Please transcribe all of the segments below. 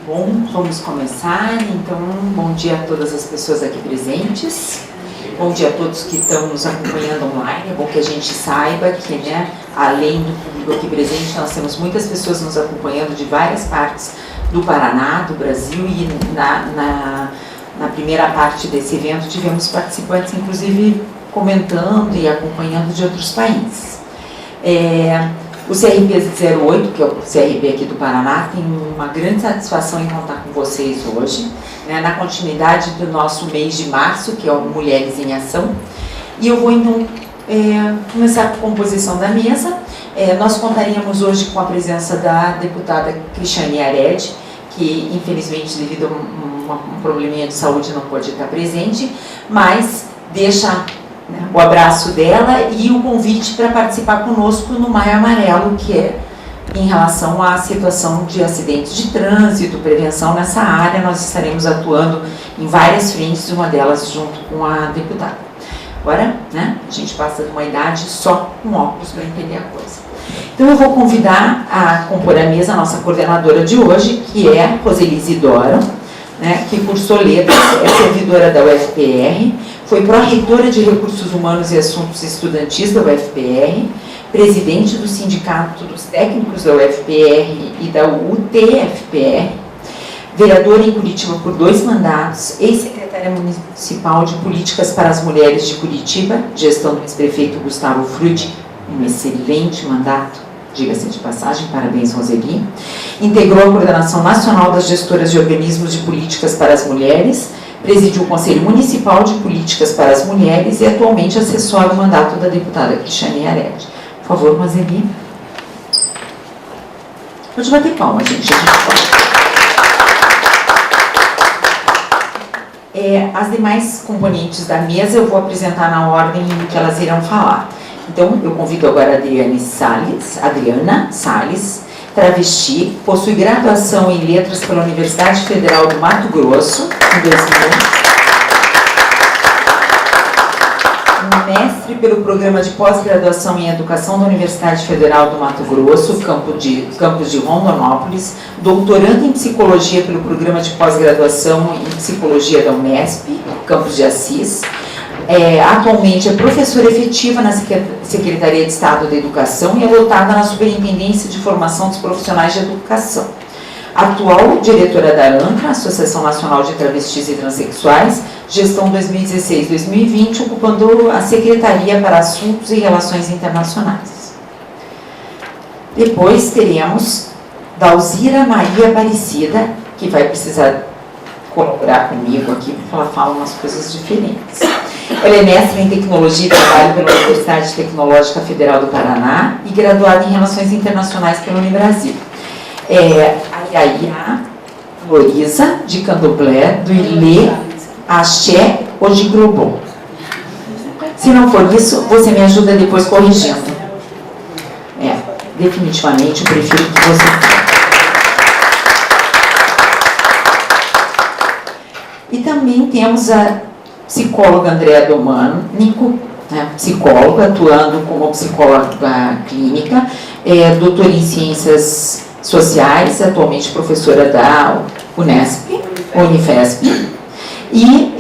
Bom, vamos começar. Então, bom dia a todas as pessoas aqui presentes. Bom dia a todos que estão nos acompanhando online. É bom que a gente saiba que, além do público aqui presente, nós temos muitas pessoas nos acompanhando de várias partes do Paraná, do Brasil, e na primeira parte desse evento tivemos participantes, inclusive, comentando e acompanhando de outros países. O CRP 08, que é o CRP aqui do Paraná, tem uma grande satisfação em contar com vocês hoje, na continuidade do nosso mês de março, que é o Mulheres em Ação. E eu vou, então, começar com a composição da mesa. Nós contaríamos hoje com a presença da deputada Cristiane Yared, que, infelizmente, devido a um probleminha de saúde, não pode estar presente, mas deixa o abraço dela e o convite para participar conosco no Maio Amarelo, que é em relação à situação de acidentes de trânsito, prevenção nessa área. Nós estaremos atuando em várias frentes, uma delas junto com a deputada. Agora, a gente passa de uma idade só com óculos para entender a coisa. Então eu vou convidar a compor a mesa a nossa coordenadora de hoje, que é Roseli Isidoro, que cursou letras, é servidora da UFPR, foi pró-reitora de Recursos Humanos e Assuntos Estudantis da UFPR, presidente do Sindicato dos Técnicos da UFPR e da UTFPR, vereadora em Curitiba por 2 mandatos, ex-secretária municipal de Políticas para as Mulheres de Curitiba, gestão do ex-prefeito Gustavo Frutti, um excelente mandato, diga-se de passagem, parabéns, Roseli. Integrou a Coordenação Nacional das Gestoras de Organismos de Políticas para as Mulheres, presidiu o Conselho Municipal de Políticas para as Mulheres e atualmente assessora o mandato da deputada Cristiane Yared. Por favor, Roseli. Pode bater palma, gente. As demais componentes da mesa eu vou apresentar na ordem em que elas irão falar. Então, eu convido agora a Adriana Salles, travesti, possui graduação em Letras pela Universidade Federal do Mato Grosso, em 2000, mestre pelo Programa de Pós-Graduação em Educação da Universidade Federal do Mato Grosso, campus de Rondonópolis, doutorando em Psicologia pelo Programa de Pós-Graduação em Psicologia da Unesp, campus de Assis. Atualmente é professora efetiva na Secretaria de Estado da Educação e é lotada na Superintendência de Formação dos Profissionais de Educação. Atual diretora da ANTRA, Associação Nacional de Travestis e Transsexuais, gestão 2016-2020, ocupando a Secretaria para Assuntos e Relações Internacionais. Depois teremos Dalzira Maria Aparecida, que vai precisar colaborar comigo aqui, porque ela fala umas coisas diferentes. Ela é mestre em Tecnologia e Trabalho pela Universidade Tecnológica Federal do Paraná e graduada em Relações Internacionais pela Unibrasil. A Yaya Floriza, de Candomblé, do Ilê Axé Ojigrobô. Se não for isso, você me ajuda depois corrigindo. Definitivamente eu prefiro que você... E também temos a psicóloga Andréa Domânico, psicóloga, atuando como psicóloga clínica, doutora em Ciências Sociais, atualmente professora da Unifesp, e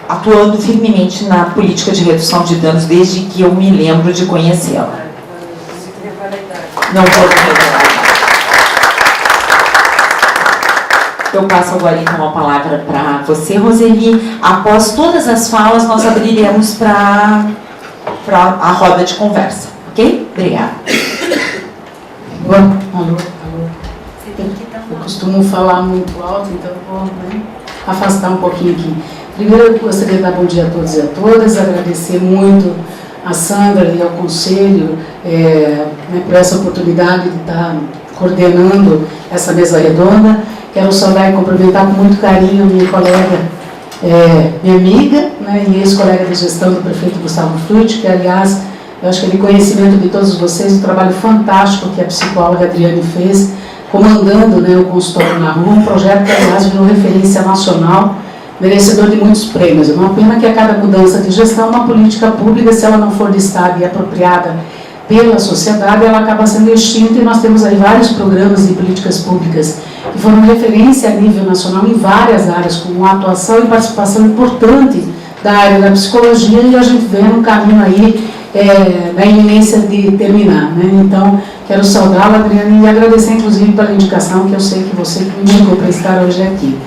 atuando firmemente na política de redução de danos desde que eu me lembro de conhecê-la. Não vou revelar. Eu passo agora então a palavra para você, Roseli. Após todas as falas, nós abriremos para a roda de conversa, ok? Obrigada. Alô. Eu costumo falar muito alto, então vou afastar um pouquinho aqui. Primeiro, eu gostaria de dar bom dia a todos e a todas, agradecer muito a Sandra e ao Conselho por essa oportunidade de estar coordenando essa mesa redonda. Quero saudar e cumprimentar com muito carinho minha colega, minha amiga, e ex-colega de gestão do prefeito Gustavo Frutti, que, aliás, eu acho que é de conhecimento de todos vocês, um trabalho fantástico que a psicóloga Adriane fez, comandando o consultório na rua, um projeto que, aliás, virou referência nacional, merecedor de muitos prêmios. É uma pena que a cada mudança de gestão, uma política pública, se ela não for listada e apropriada pela sociedade, ela acaba sendo extinta, e nós temos aí vários programas e políticas públicas que foram referência a nível nacional em várias áreas, com uma atuação e participação importante da área da psicologia, e a gente vê um caminho aí da iminência de terminar, né? Então, quero saudá-la, Adriana, e agradecer, inclusive, pela indicação, que eu sei que você me indicou para estar hoje aqui.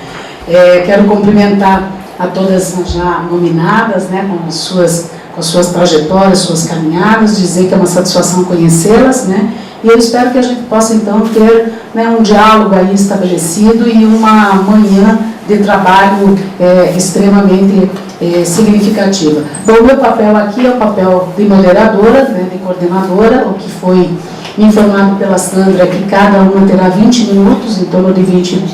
Quero cumprimentar a todas já nominadas, né, com as suas trajetórias, suas caminhadas, dizer que é uma satisfação conhecê-las, né? E eu espero que a gente possa, então, ter, né, um diálogo aí estabelecido e uma manhã de trabalho extremamente significativa. Bom, o meu papel aqui é o papel de moderadora, né, de coordenadora, o que foi informado pela Sandra, que cada uma terá 20 minutos, em torno de 20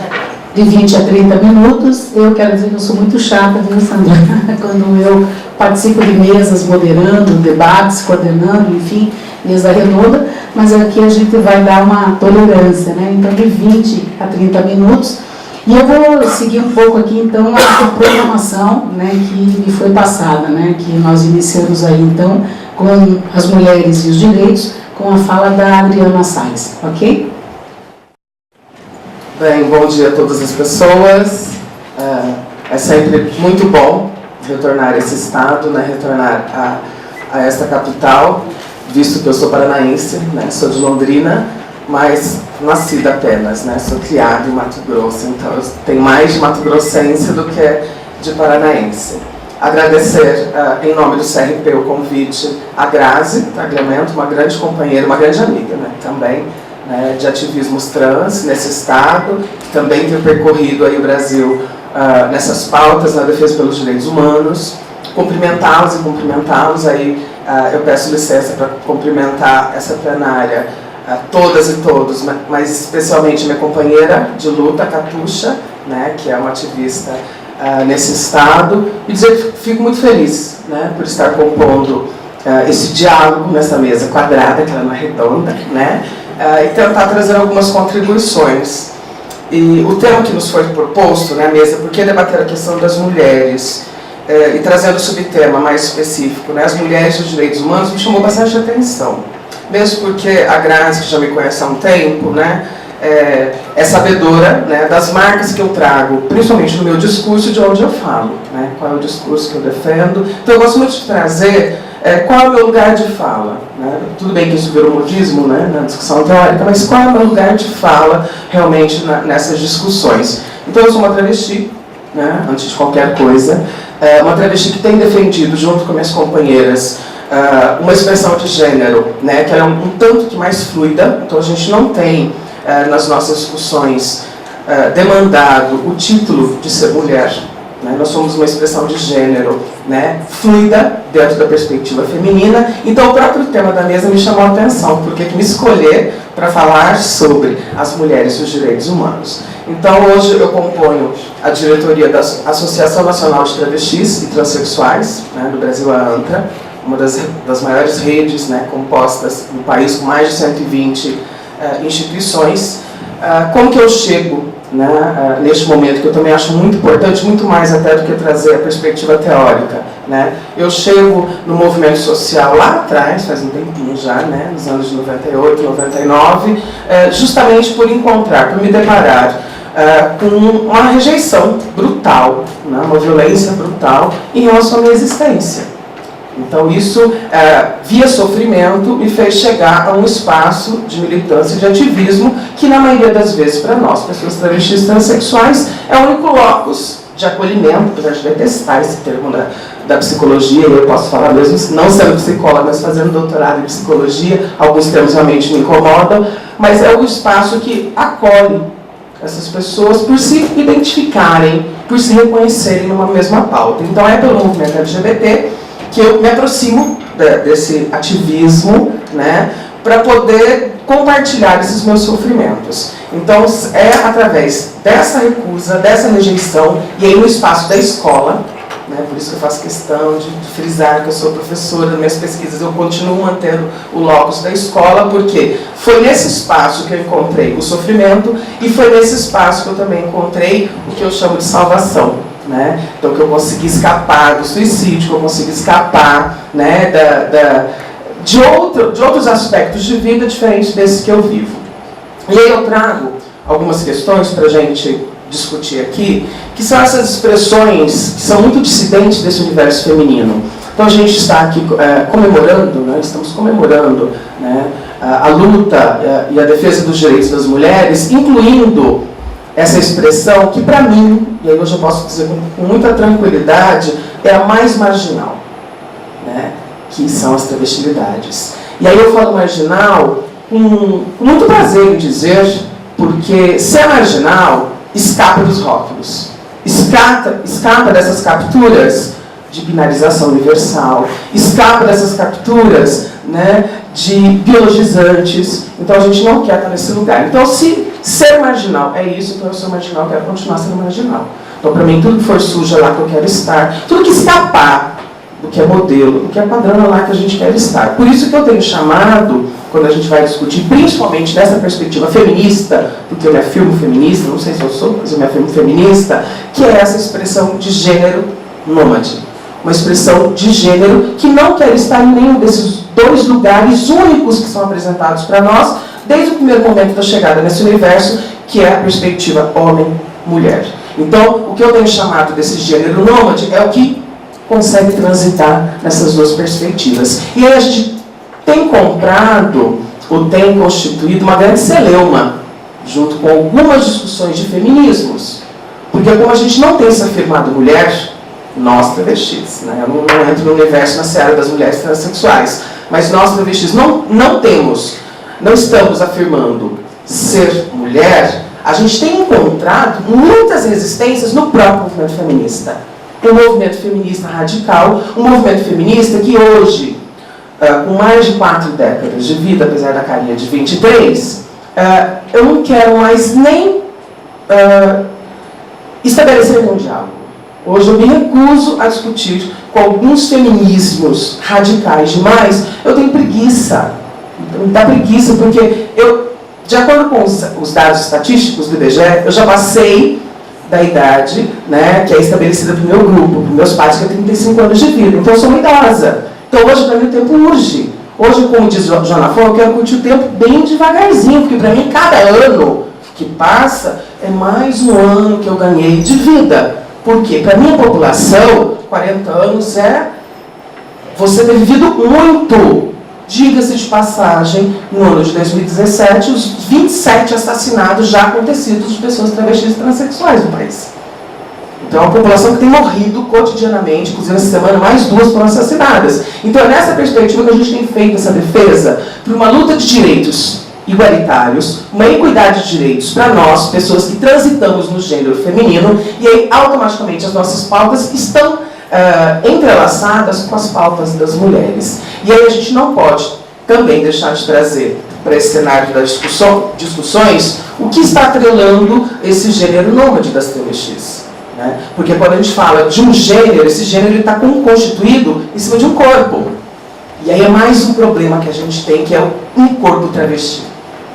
a 30 minutos. Eu quero dizer que eu sou muito chata, viu, Sandra? Quando eu participo de mesas, moderando, debates, coordenando, enfim, mesa redonda, mas aqui a gente vai dar uma tolerância, né? Então, de 20 a 30 minutos. E eu vou seguir um pouco aqui, então, a programação, né, que me foi passada, né, que nós iniciamos aí, então, com as mulheres e os direitos, com a fala da Adriana Sainz, ok? Bem, bom dia a todas as pessoas. É sempre muito bom retornar a esse estado, né, retornar a esta capital, visto que eu sou paranaense, né, sou de Londrina, mas nascida apenas, né, sou criada em Mato Grosso, então eu tenho mais de mato-grossense do que de paranaense. Agradecer, em nome do CRP, o convite à Grazi Tagliamento, uma grande companheira, uma grande amiga, né, também, né, de ativismos trans nesse estado, que também tem percorrido aí o Brasil nessas pautas na defesa pelos direitos humanos. Cumprimentá-los, aí eu peço licença para cumprimentar essa plenária, todas e todos, mas especialmente minha companheira de luta, Catuxa, né, que é uma ativista nesse estado, e dizer que fico muito feliz, né, por estar compondo esse diálogo nessa mesa quadrada, que ela não é redonda, né, e tentar trazer algumas contribuições. E o tema que nos foi proposto na mesa, por que debater a questão das mulheres, e trazendo o subtema mais específico, né, as mulheres e os direitos humanos, me chamou bastante atenção. Mesmo porque a Grazi, que já me conhece há um tempo, né, é sabedora, né, das marcas que eu trago, principalmente no meu discurso, de onde eu falo, né, qual é o discurso que eu defendo. Então eu gosto muito de trazer qual é o meu lugar de fala, né? Tudo bem que isso virou modismo, né, na discussão teórica, mas qual é o meu lugar de fala realmente nessas discussões. Então eu sou uma travesti, né, antes de qualquer coisa, uma travesti que tem defendido, junto com minhas companheiras, uma expressão de gênero, né, que é um tanto que mais fluida. Então a gente não tem, nas nossas discussões, demandado o título de ser mulher, né? Nós somos uma expressão de gênero, né, fluida dentro da perspectiva feminina. Então o próprio tema da mesa me chamou a atenção, porque que me escolher para falar sobre as mulheres e os direitos humanos. Então hoje eu componho a diretoria da Associação Nacional de Travestis e Transsexuais, né, do Brasil, a ANTRA, uma das maiores redes, né, compostas no país, com mais de 120 instituições. Como que eu chego, né, neste momento, que eu também acho muito importante, muito mais até do que trazer a perspectiva teórica, né? Eu chego no movimento social lá atrás, faz um tempinho já, né, nos anos de 98, 99, justamente por encontrar, por me deparar com uma rejeição brutal, né, uma violência brutal em relação à minha existência. Então isso, via sofrimento, me fez chegar a um espaço de militância e de ativismo que, na maioria das vezes, para nós, pessoas travestis transexuais, é o único locus de acolhimento, apesar de detestar esse termo da psicologia, e eu posso falar mesmo, não sendo psicóloga, mas fazendo doutorado em psicologia, alguns termos realmente me incomodam, mas é o espaço que acolhe essas pessoas por se identificarem, por se reconhecerem numa mesma pauta. Então é pelo movimento LGBT que eu me aproximo desse ativismo, né, para poder compartilhar esses meus sofrimentos. Então é através dessa recusa, dessa rejeição, e aí no espaço da escola, né, por isso que eu faço questão de frisar que eu sou professora, nas minhas pesquisas eu continuo mantendo o locus da escola, porque foi nesse espaço que eu encontrei o sofrimento, e foi nesse espaço que eu também encontrei o que eu chamo de salvação. Né? Então que eu consegui escapar do suicídio, que eu consegui escapar, né, de outros aspectos de vida diferentes desses que eu vivo. E aí eu trago algumas questões para a gente discutir aqui, que são essas expressões que são muito dissidentes desse universo feminino. Então a gente está aqui comemorando, né, estamos comemorando, né, a luta e a defesa dos direitos das mulheres, incluindo essa expressão que para mim, e aí hoje eu posso dizer com muita tranquilidade, é a mais marginal, né, que são as travestilidades. E aí eu falo marginal com muito prazer em dizer, porque ser marginal escapa dos rótulos, escapa dessas capturas de binarização universal, escapa dessas capturas, né, de biologizantes. Então a gente não quer estar nesse lugar. Então, se ser marginal é isso, então eu sou marginal, quero continuar sendo marginal. Então, para mim, tudo que for sujo é lá que eu quero estar, tudo que escapar do que é modelo, do que é padrão é lá que a gente quer estar. Por isso que eu tenho chamado, quando a gente vai discutir, principalmente nessa perspectiva feminista, porque eu me afirmo feminista, não sei se eu sou, mas eu me afirmo feminista, que é essa expressão de gênero nômade. Uma expressão de gênero que não quer estar em nenhum desses dois lugares únicos que são apresentados para nós, desde o primeiro momento da chegada nesse universo, que é a perspectiva homem-mulher. Então, o que eu tenho chamado desse gênero nômade é o que consegue transitar nessas duas perspectivas. E aí a gente tem comprado, ou tem constituído uma grande celeuma, junto com algumas discussões de feminismos. Porque como a gente não tem se afirmado mulher, nós travestis, né? Eu não entro no universo na seara das mulheres transexuais, mas nós travestis não estamos afirmando ser mulher. A gente tem encontrado muitas resistências no próprio movimento feminista. Um movimento feminista radical, um movimento feminista que hoje, com mais de 4 décadas de vida, apesar da carinha de 23, eu não quero mais nem estabelecer nenhum diálogo. Hoje eu me recuso a discutir com alguns feminismos radicais demais. Eu tenho preguiça. Me dá preguiça, porque eu, de acordo com os dados estatísticos do IBGE, eu já passei da idade, né, que é estabelecida para o meu grupo, para meus pais, que é 35 anos de vida. Então eu sou uma idosa. Então hoje para mim o tempo urge. Hoje, como diz Joana Fon, eu quero curtir o tempo bem devagarzinho, porque para mim cada ano que passa é mais um ano que eu ganhei de vida. Porque para a minha população, 40 anos você ter vivido muito. Diga-se de passagem, no ano de 2017, os 27 assassinatos já acontecidos de pessoas travestis e transexuais no país. Então é uma população que tem morrido cotidianamente, inclusive essa semana mais 2 foram assassinadas. Então é nessa perspectiva que a gente tem feito essa defesa por uma luta de direitos igualitários, uma equidade de direitos para nós, pessoas que transitamos no gênero feminino, e aí automaticamente as nossas pautas estão entrelaçadas com as pautas das mulheres. E aí a gente não pode também deixar de trazer para esse cenário das discussões o que está atrelando esse gênero nômade das travestis. Né? Porque quando a gente fala de um gênero, esse gênero está constituído em cima de um corpo. E aí é mais um problema que a gente tem, que é um corpo travesti.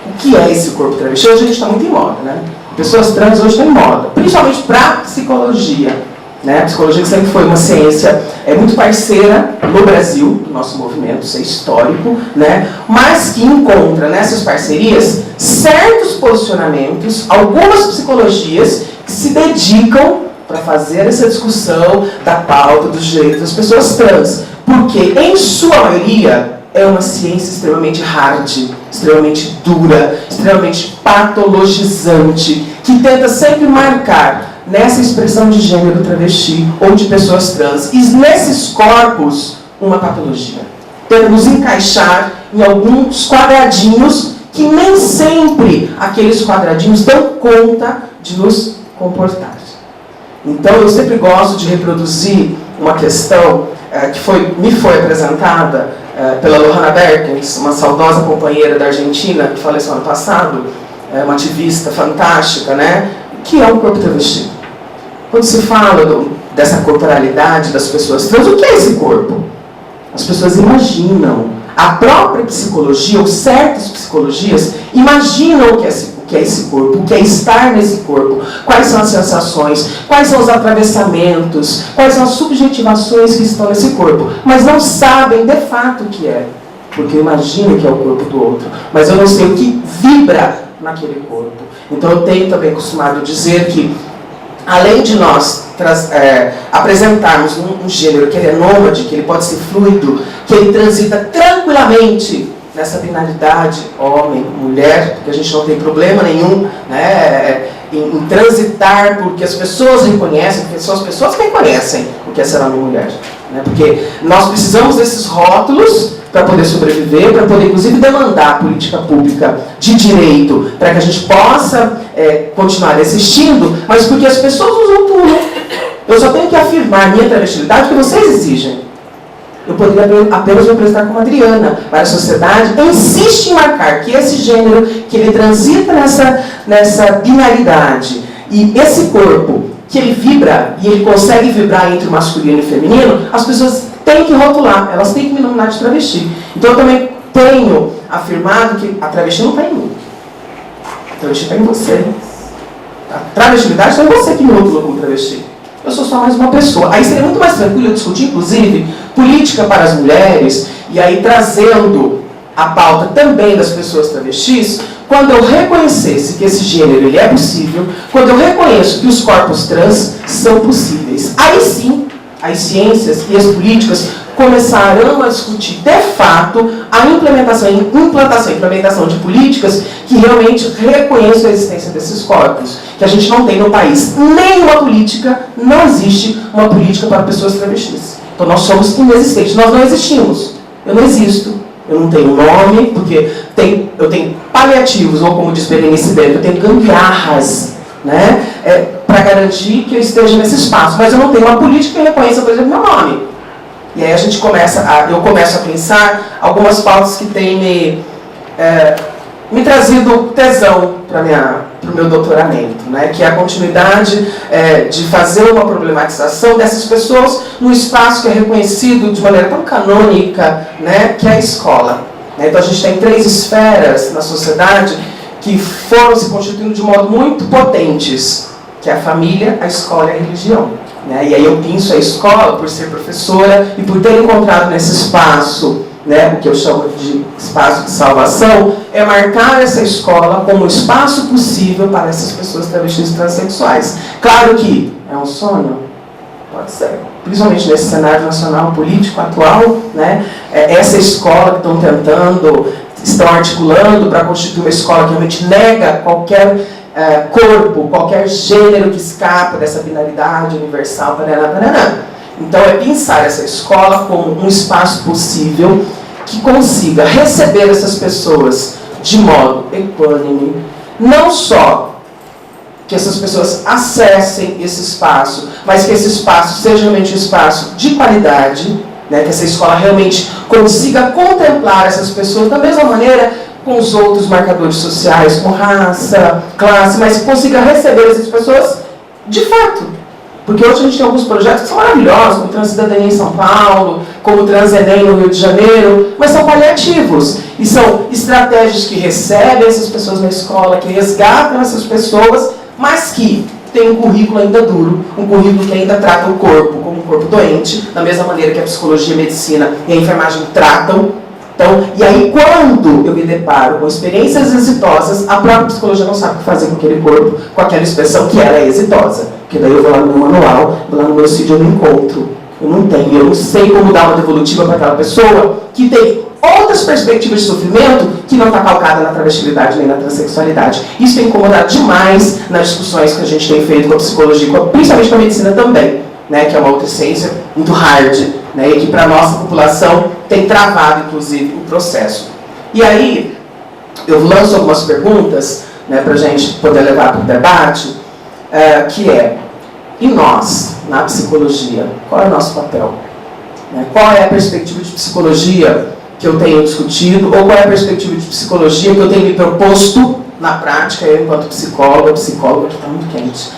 O que é esse corpo travesti? Hoje a gente está muito em moda, né? Pessoas trans hoje estão em moda, principalmente para a psicologia. Né? A psicologia que sempre foi uma ciência muito parceira no Brasil, do nosso movimento, isso é histórico, né? Mas que encontra nessas parcerias certos posicionamentos, algumas psicologias que se dedicam para fazer essa discussão da pauta dos direitos das pessoas trans. Porque, em sua maioria, é uma ciência extremamente hard, extremamente dura, extremamente patologizante, que tenta sempre marcar nessa expressão de gênero travesti ou de pessoas trans, e nesses corpos, uma patologia. Tenta nos encaixar em alguns quadradinhos que nem sempre aqueles quadradinhos dão conta de nos comportar. Então, eu sempre gosto de reproduzir uma questão que me foi apresentada pela Lohana Berkens, uma saudosa companheira da Argentina, que faleceu ano passado, uma ativista fantástica, né? Que é um corpo travesti. Quando se fala dessa corporalidade das pessoas trans, o que é esse corpo? As pessoas imaginam. A própria psicologia, ou certas psicologias, imaginam o que é esse corpo, o que é estar nesse corpo, quais são as sensações, quais são os atravessamentos, quais são as subjetivações que estão nesse corpo, mas não sabem de fato o que é. porque eu imagino que é o corpo do outro, mas eu não sei o que vibra naquele corpo. Então eu tenho também acostumado a dizer que, além de nós apresentarmos um gênero que ele é nômade, que ele pode ser fluido, que ele transita tranquilamente nessa binaridade, homem, mulher, porque a gente não tem problema nenhum, né, em transitar, porque as pessoas reconhecem, porque são as pessoas que reconhecem o que é ser homem e mulher. Né, porque nós precisamos desses rótulos para poder sobreviver, para poder, inclusive, demandar política pública de direito, para que a gente possa continuar existindo, mas porque as pessoas nos rotulam. Eu só tenho que afirmar minha travestilidade que vocês exigem. Eu poderia apenas me apresentar como Adriana, mas a sociedade insiste em marcar que esse gênero, que ele transita nessa binaridade, e esse corpo, que ele vibra, e ele consegue vibrar entre o masculino e o feminino, as pessoas têm que rotular, elas têm que me nominar de travesti. Então eu também tenho afirmado que a travesti não está em mim. A travesti está em você. A travestilidade está em você que me rotulou como travesti. Eu sou só mais uma pessoa. Aí seria muito mais tranquilo eu discutir, inclusive, política para as mulheres, e aí trazendo a pauta também das pessoas travestis, quando eu reconhecesse que esse gênero ele é possível, quando eu reconheço que os corpos trans são possíveis. Aí sim, as ciências e as políticas começarão a discutir, de fato, a implementação de políticas que realmente reconheçam a existência desses corpos. Que a gente não tem no país nenhuma política, não existe uma política para pessoas travestis. Então nós somos inexistentes, nós não existimos. Eu não existo, eu não tenho nome, porque eu tenho paliativos, ou como diz Berenice Beto, eu tenho gambiarras, né, para garantir que eu esteja nesse espaço. Mas eu não tenho uma política que reconheça, por exemplo, meu nome. E aí eu começo a pensar algumas pautas que têm me trazido tesão para o meu doutoramento, né? Que é a continuidade de fazer uma problematização dessas pessoas num espaço que é reconhecido de maneira tão canônica, né? Que é a escola. Né? Então a gente tem 3 esferas na sociedade que foram se constituindo de modo muito potentes, que é a família, a escola e a religião. Né? E aí eu penso a escola por ser professora e por ter encontrado nesse espaço, né, o que eu chamo de espaço de salvação, é marcar essa escola como um espaço possível para essas pessoas travestis e transexuais. Claro que é um sonho, pode ser, principalmente nesse cenário nacional político atual, né, essa escola que estão articulando para constituir uma escola que realmente nega qualquer corpo, qualquer gênero que escapa dessa binaridade universal, Então é pensar essa escola como um espaço possível que consiga receber essas pessoas de modo equânime, não só que essas pessoas acessem esse espaço, mas que esse espaço seja realmente um espaço de qualidade, né, que essa escola realmente consiga contemplar essas pessoas da mesma maneira com os outros marcadores sociais, com raça, classe, mas consiga receber essas pessoas de fato. Porque hoje a gente tem alguns projetos que são maravilhosos, como Transcidadania em São Paulo, como Transenem no Rio de Janeiro, mas são paliativos. E são estratégias que recebem essas pessoas na escola, que resgatam essas pessoas, mas que tem um currículo ainda duro, um currículo que ainda trata o corpo como um corpo doente, da mesma maneira que a psicologia, a medicina e a enfermagem tratam. Então, e aí quando eu me deparo com experiências exitosas, a própria psicologia não sabe o que fazer com aquele corpo, com aquela expressão que ela é exitosa. Porque daí eu vou lá no meu manual, vou lá no meu sítio, eu não encontro. Eu não sei como dar uma devolutiva para aquela pessoa que tem outras perspectivas de sofrimento que não está calcada na travestilidade nem na transexualidade. Isso tem incomodado demais nas discussões que a gente tem feito com a psicologia, principalmente com a medicina também, né, que é uma outra ciência muito hard, né, e que para a nossa população tem travado, inclusive, o processo. E aí, eu lanço algumas perguntas, né, para a gente poder levar para o debate, que é, e nós, na psicologia, qual é o nosso papel? Né, qual é a perspectiva de psicologia que eu tenho discutido, ou qual é a perspectiva de psicologia que eu tenho me proposto na prática, eu enquanto psicóloga que está muito quente,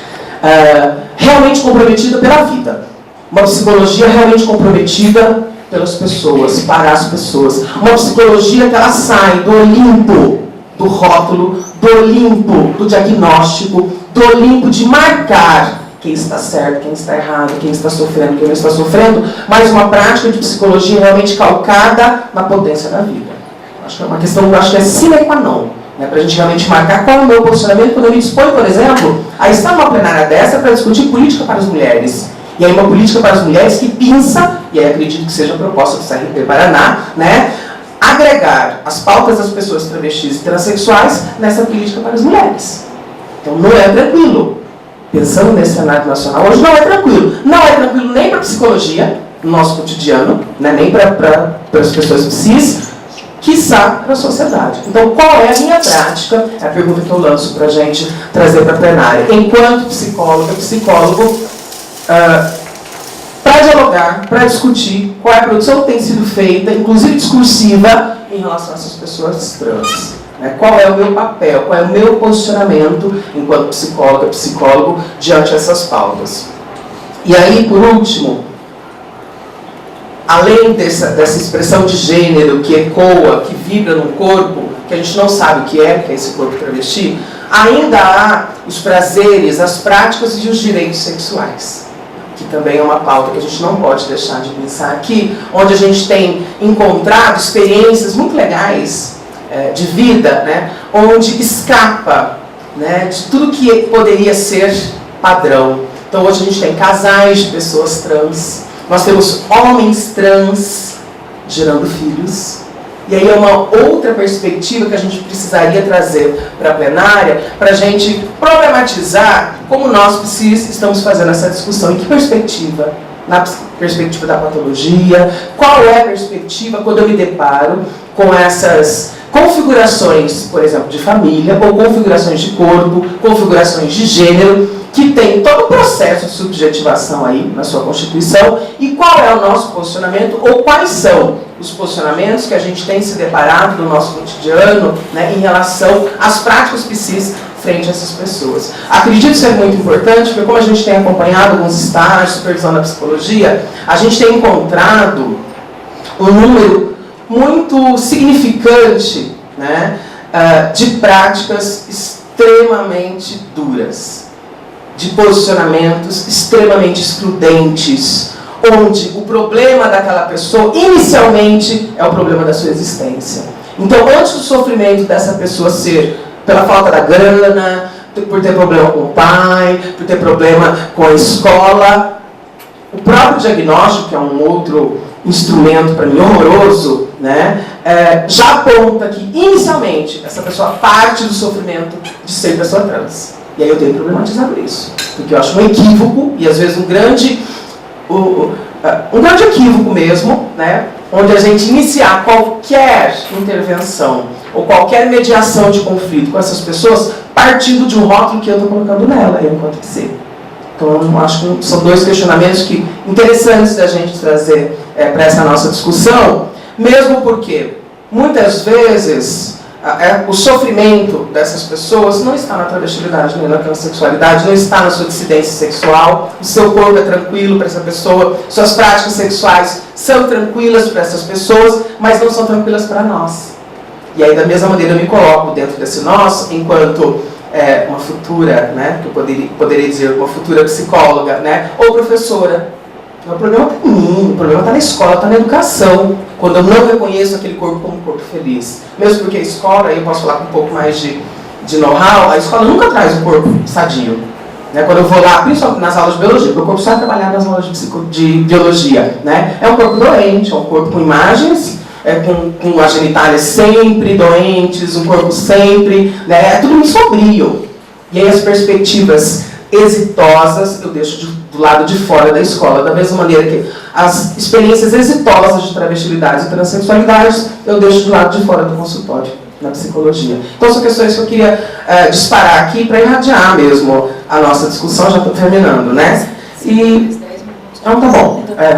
realmente comprometida pela vida. Uma psicologia realmente comprometida pelas pessoas, para as pessoas. Uma psicologia que ela sai do Olimpo, do rótulo, do Olimpo, do diagnóstico, do Olimpo de marcar quem está certo, quem está errado, quem está sofrendo, quem não está sofrendo, mas uma prática de psicologia realmente calcada na potência da vida. Acho que é uma questão, acho que é sine qua non, né, para a gente realmente marcar qual é o meu posicionamento quando eu me disponho, por exemplo, a estar numa plenária dessa para discutir política para as mulheres. E aí uma política para as mulheres que pensa, e aí acredito que seja a proposta do CRP Paraná, né, agregar as pautas das pessoas travestis e transexuais nessa política para as mulheres. Então não é tranquilo. Pensando nesse cenário nacional, hoje não é tranquilo. Não é tranquilo nem para a psicologia, no nosso cotidiano, né, nem para as pessoas cis, quiçá para a sociedade. Então, qual é a minha prática? É a pergunta que eu lanço para a gente trazer para a plenária. Enquanto psicólogo, para dialogar, para discutir qual é a produção que tem sido feita, inclusive discursiva, em relação a essas pessoas trans. Qual é o meu papel, qual é o meu posicionamento enquanto psicóloga, psicólogo, diante dessas pautas. E aí, por último, além dessa expressão de gênero que ecoa, que vibra no corpo, que a gente não sabe o que é esse corpo travesti, ainda há os prazeres, as práticas e os direitos sexuais, que também é uma pauta que a gente não pode deixar de pensar aqui, onde a gente tem encontrado experiências muito legais de vida, né, onde escapa, né, de tudo que poderia ser padrão. Então hoje a gente tem casais de pessoas trans, nós temos homens trans gerando filhos, e aí é uma outra perspectiva que a gente precisaria trazer para a plenária, para a gente problematizar como nós cis estamos fazendo essa discussão. Em que perspectiva? Na perspectiva da patologia? Qual é a perspectiva quando eu me deparo com essas configurações, por exemplo, de família, ou configurações de corpo, configurações de gênero, que tem todo o processo de subjetivação aí na sua Constituição, e qual é o nosso posicionamento, ou quais são os posicionamentos que a gente tem se deparado no nosso cotidiano, né, em relação às práticas psis frente a essas pessoas. Acredito ser muito importante, porque como a gente tem acompanhado alguns estágios, supervisão da psicologia, a gente tem encontrado um número muito significante, né, de práticas extremamente duras, de posicionamentos extremamente excludentes, onde o problema daquela pessoa, inicialmente, é o problema da sua existência. Então, antes do sofrimento dessa pessoa ser pela falta da grana, por ter problema com o pai, por ter problema com a escola, o próprio diagnóstico, que é um outro instrumento, para mim, horroroso, né, já aponta que, inicialmente, essa pessoa parte do sofrimento de ser pessoa trans. E aí eu tenho que problematizar por isso. Porque eu acho um equívoco, e às vezes um grande equívoco mesmo, né, onde a gente iniciar qualquer intervenção ou qualquer mediação de conflito com essas pessoas partindo de um rótulo que eu estou colocando nela, eu enquanto psi. Então, eu acho que são dois questionamentos interessantes da gente trazer para essa nossa discussão, mesmo porque, muitas vezes, o sofrimento dessas pessoas não está na travestilidade, nem na transexualidade, não está na sua dissidência sexual, o seu corpo é tranquilo para essa pessoa, suas práticas sexuais são tranquilas para essas pessoas, mas não são tranquilas para nós. E aí, da mesma maneira, eu me coloco dentro desse nós, enquanto uma futura, né, que eu poderia dizer, uma futura psicóloga, né, ou professora. O problema está em mim, o problema está na escola, está na educação, quando eu não reconheço aquele corpo como um corpo feliz. Mesmo porque a escola, aí eu posso falar com um pouco mais de know-how, a escola nunca traz um corpo sadio. Né? Quando eu vou lá, principalmente nas aulas de biologia, porque o corpo sabe trabalhar nas aulas de biologia, né? É um corpo doente, é um corpo com imagens, com as genitálias sempre doentes, um corpo sempre, né? É tudo muito sombrio. E aí as perspectivas exitosas eu deixo do lado de fora da escola, da mesma maneira que as experiências exitosas de travestilidades e transexualidades eu deixo do lado de fora do consultório, na psicologia. Então são questões que eu queria disparar aqui para irradiar mesmo a nossa discussão, já estou terminando, né? E... Então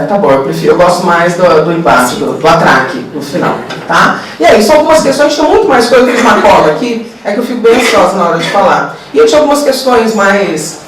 tá bom, eu gosto mais do embate, do atraque no final, tá? E aí, são algumas questões, tem muito mais coisa que eles marcam aqui, é que eu fico bem ansiosa na hora de falar. E eu tinha algumas questões mais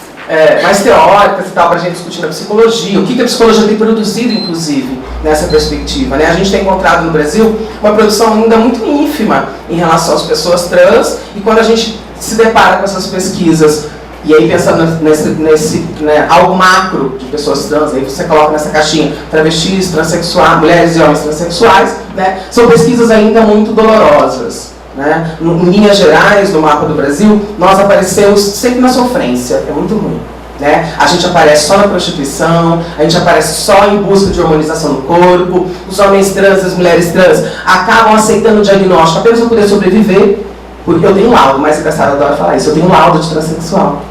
teóricas e tal, para a gente discutir na psicologia, o que a psicologia tem produzido, inclusive, nessa perspectiva, né? A gente tem encontrado no Brasil uma produção ainda muito ínfima em relação às pessoas trans, e quando a gente se depara com essas pesquisas E aí, pensando nesse algo macro de pessoas trans, aí você coloca nessa caixinha travestis, transexuais, mulheres e homens transexuais, né? São pesquisas ainda muito dolorosas. Né? Em linhas gerais, no mapa do Brasil, nós aparecemos sempre na sofrência, é muito ruim. Né? A gente aparece só na prostituição, a gente aparece só em busca de hormonização do corpo, os homens trans, as mulheres trans acabam aceitando o diagnóstico apenas para poder sobreviver, porque eu tenho um laudo, mas a Sara adora falar isso, eu tenho um laudo de transexual.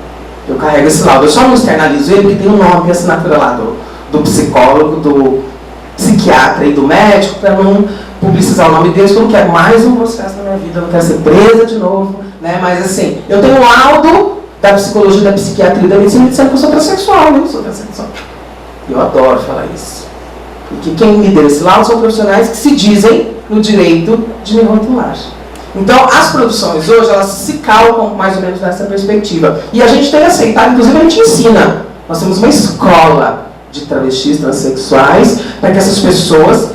Eu carrego esse laudo, eu só não externalizo ele porque tem um nome e assinatura lá do psicólogo, do psiquiatra e do médico, para não publicizar o nome deles, porque eu não quero mais um processo na minha vida, eu não quero ser presa de novo, né? Mas assim, eu tenho um laudo da psicologia, da psiquiatria e da medicina dizendo que eu sou transexual, eu sou transexual. Eu adoro falar isso. Porque quem me deu esse laudo são profissionais que se dizem no direito de me rotular. Então, as produções hoje, elas se calcam mais ou menos nessa perspectiva. E a gente tem aceitado, inclusive a gente ensina. Nós temos uma escola de travestis, transexuais, para que essas pessoas,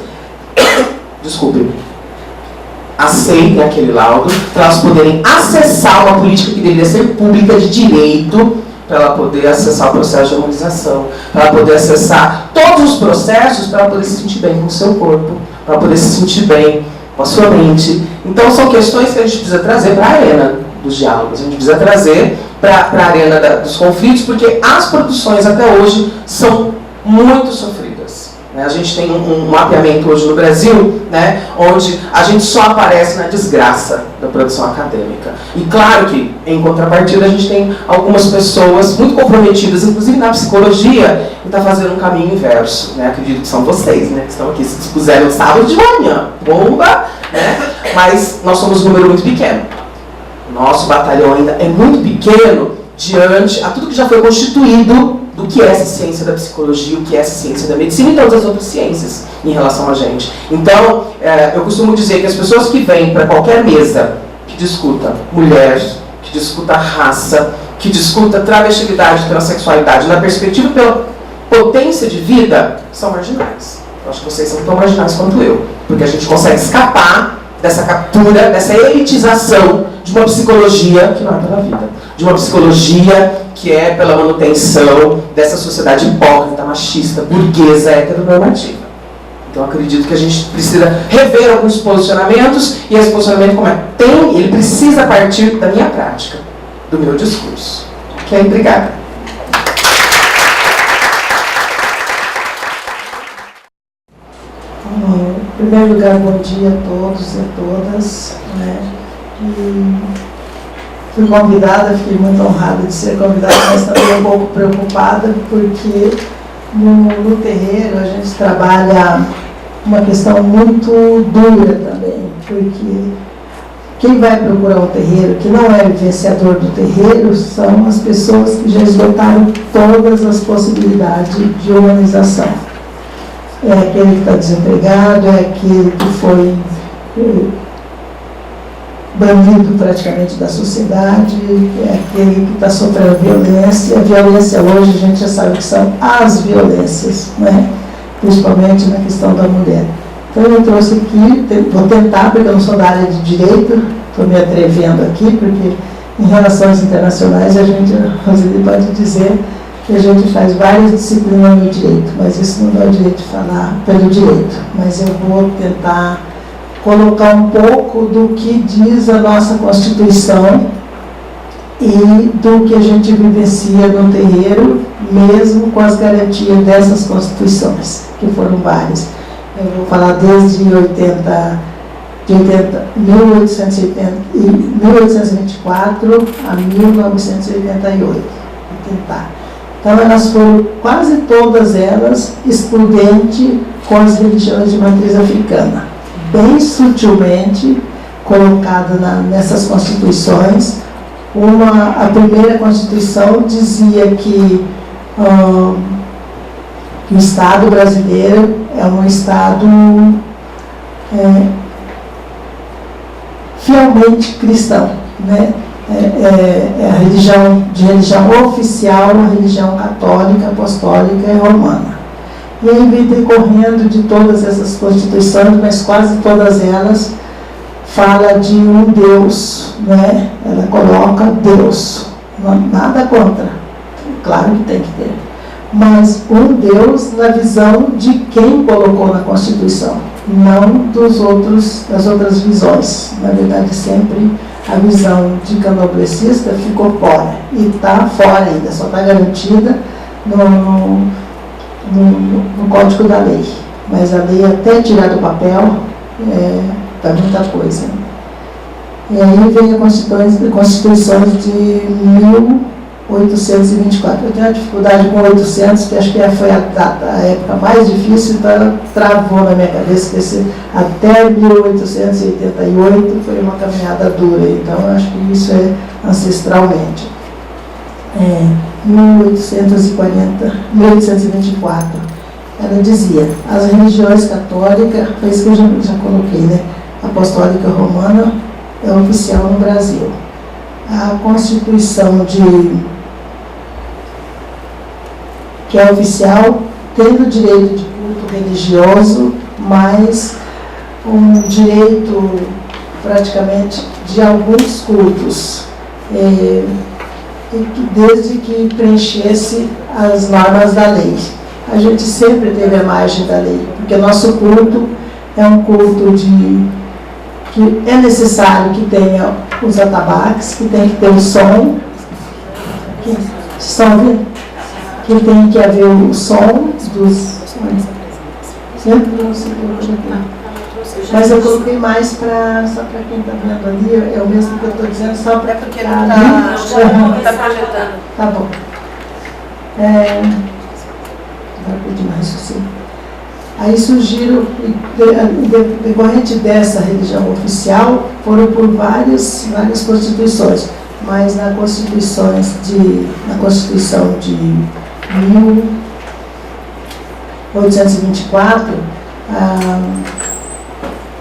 aceitem aquele laudo, para elas poderem acessar uma política que deveria ser pública de direito, para ela poder acessar o processo de harmonização, para ela poder acessar todos os processos, para ela poder se sentir bem com o seu corpo, para ela poder se sentir bem com a sua mente. Então, são questões que a gente precisa trazer para a arena dos diálogos, a gente precisa trazer para a arena dos conflitos, porque as produções até hoje são muito sofridas. Né? A gente tem um mapeamento hoje no Brasil, né, onde a gente só aparece na desgraça da produção acadêmica. E claro que, em contrapartida, a gente tem algumas pessoas muito comprometidas, inclusive na psicologia, que estão fazendo um caminho inverso. Né? Acredito que são vocês, né, que estão aqui, se dispuseram sábado de manhã, bomba, né? Mas nós somos um número muito pequeno. Nosso batalhão ainda é muito pequeno diante a tudo que já foi constituído do que é essa ciência da psicologia, o que é essa ciência da medicina e todas as outras ciências em relação a gente. Então, eu costumo dizer que as pessoas que vêm para qualquer mesa que discuta mulher, que discuta raça, que discuta travestilidade, transexualidade, na perspectiva pela potência de vida, são marginais. Eu acho que vocês são tão marginais quanto eu, porque a gente consegue escapar dessa captura, dessa elitização de uma psicologia que não é pela vida, de uma psicologia que é pela manutenção dessa sociedade hipócrita, machista, burguesa, heteronormativa. Então, acredito que a gente precisa rever alguns posicionamentos, e esse posicionamento, como ele precisa partir da minha prática, do meu discurso. Ok? Obrigada. Em primeiro lugar, bom dia a todos e a todas. Né? E fui convidada, fiquei muito honrada de ser convidada, mas também um pouco preocupada, porque no terreiro a gente trabalha uma questão muito dura também, porque quem vai procurar o terreiro, que não é vivenciador do terreiro, são as pessoas que já esgotaram todas as possibilidades de humanização. É aquele que está desempregado, é aquele que foi banido praticamente da sociedade, é aquele que está sofrendo violência. A violência hoje a gente já sabe que são as violências, né? Principalmente na questão da mulher. Então eu trouxe aqui, vou tentar, porque eu não sou da área de direito, estou me atrevendo aqui, porque em relações internacionais a Roseli pode dizer que a gente faz várias disciplinas no direito, mas isso não dá o direito de falar pelo direito. Mas eu vou tentar colocar um pouco do que diz a nossa Constituição e do que a gente vivencia no terreiro, mesmo com as garantias dessas Constituições, que foram várias. Eu vou falar desde 1824 a 1988. Vou tentar. Então, elas foram, quase todas elas, excludentes com as religiões de matriz africana. Bem sutilmente colocada nessas constituições. A primeira Constituição dizia que o Estado brasileiro é um Estado fielmente cristão, né? É a religião oficial, a religião católica, apostólica e romana. E aí vem decorrendo de todas essas constituições, mas quase todas elas fala de um Deus, né? Ela coloca Deus nada contra, claro que tem que ter, mas um Deus na visão de quem colocou na Constituição, não das outras visões. Na verdade, sempre a visão de candomblessista ficou fora, e está fora ainda, só está garantida no Código da Lei, mas a lei até tirar do papel está muita coisa. E aí vem a Constituição de 1824. Eu tenho uma dificuldade com 800, que acho que foi a época mais difícil, então ela travou na minha cabeça, que até 1888 foi uma caminhada dura, então eu acho que isso é ancestralmente. 1824, ela dizia, as religiões católicas, foi isso que eu já coloquei, né? Apostólica Romana é oficial no Brasil. A Constituição que é oficial, tendo direito de culto religioso, mas um direito praticamente de alguns cultos, desde que preenchesse as normas da lei. A gente sempre teve a margem da lei, porque nosso culto é um culto que é necessário que tenha os atabaques, que tem que ter o som, que tem que haver o som dos... Mas eu coloquei mais só para quem está vendo ali, é o mesmo que eu estou dizendo, só para... porque não está projetando. Tá bom. Vai pedir mais raciocínio. Aí surgiram, decorrente dessa religião oficial, foram por várias constituições, mas na Constituição de 1824,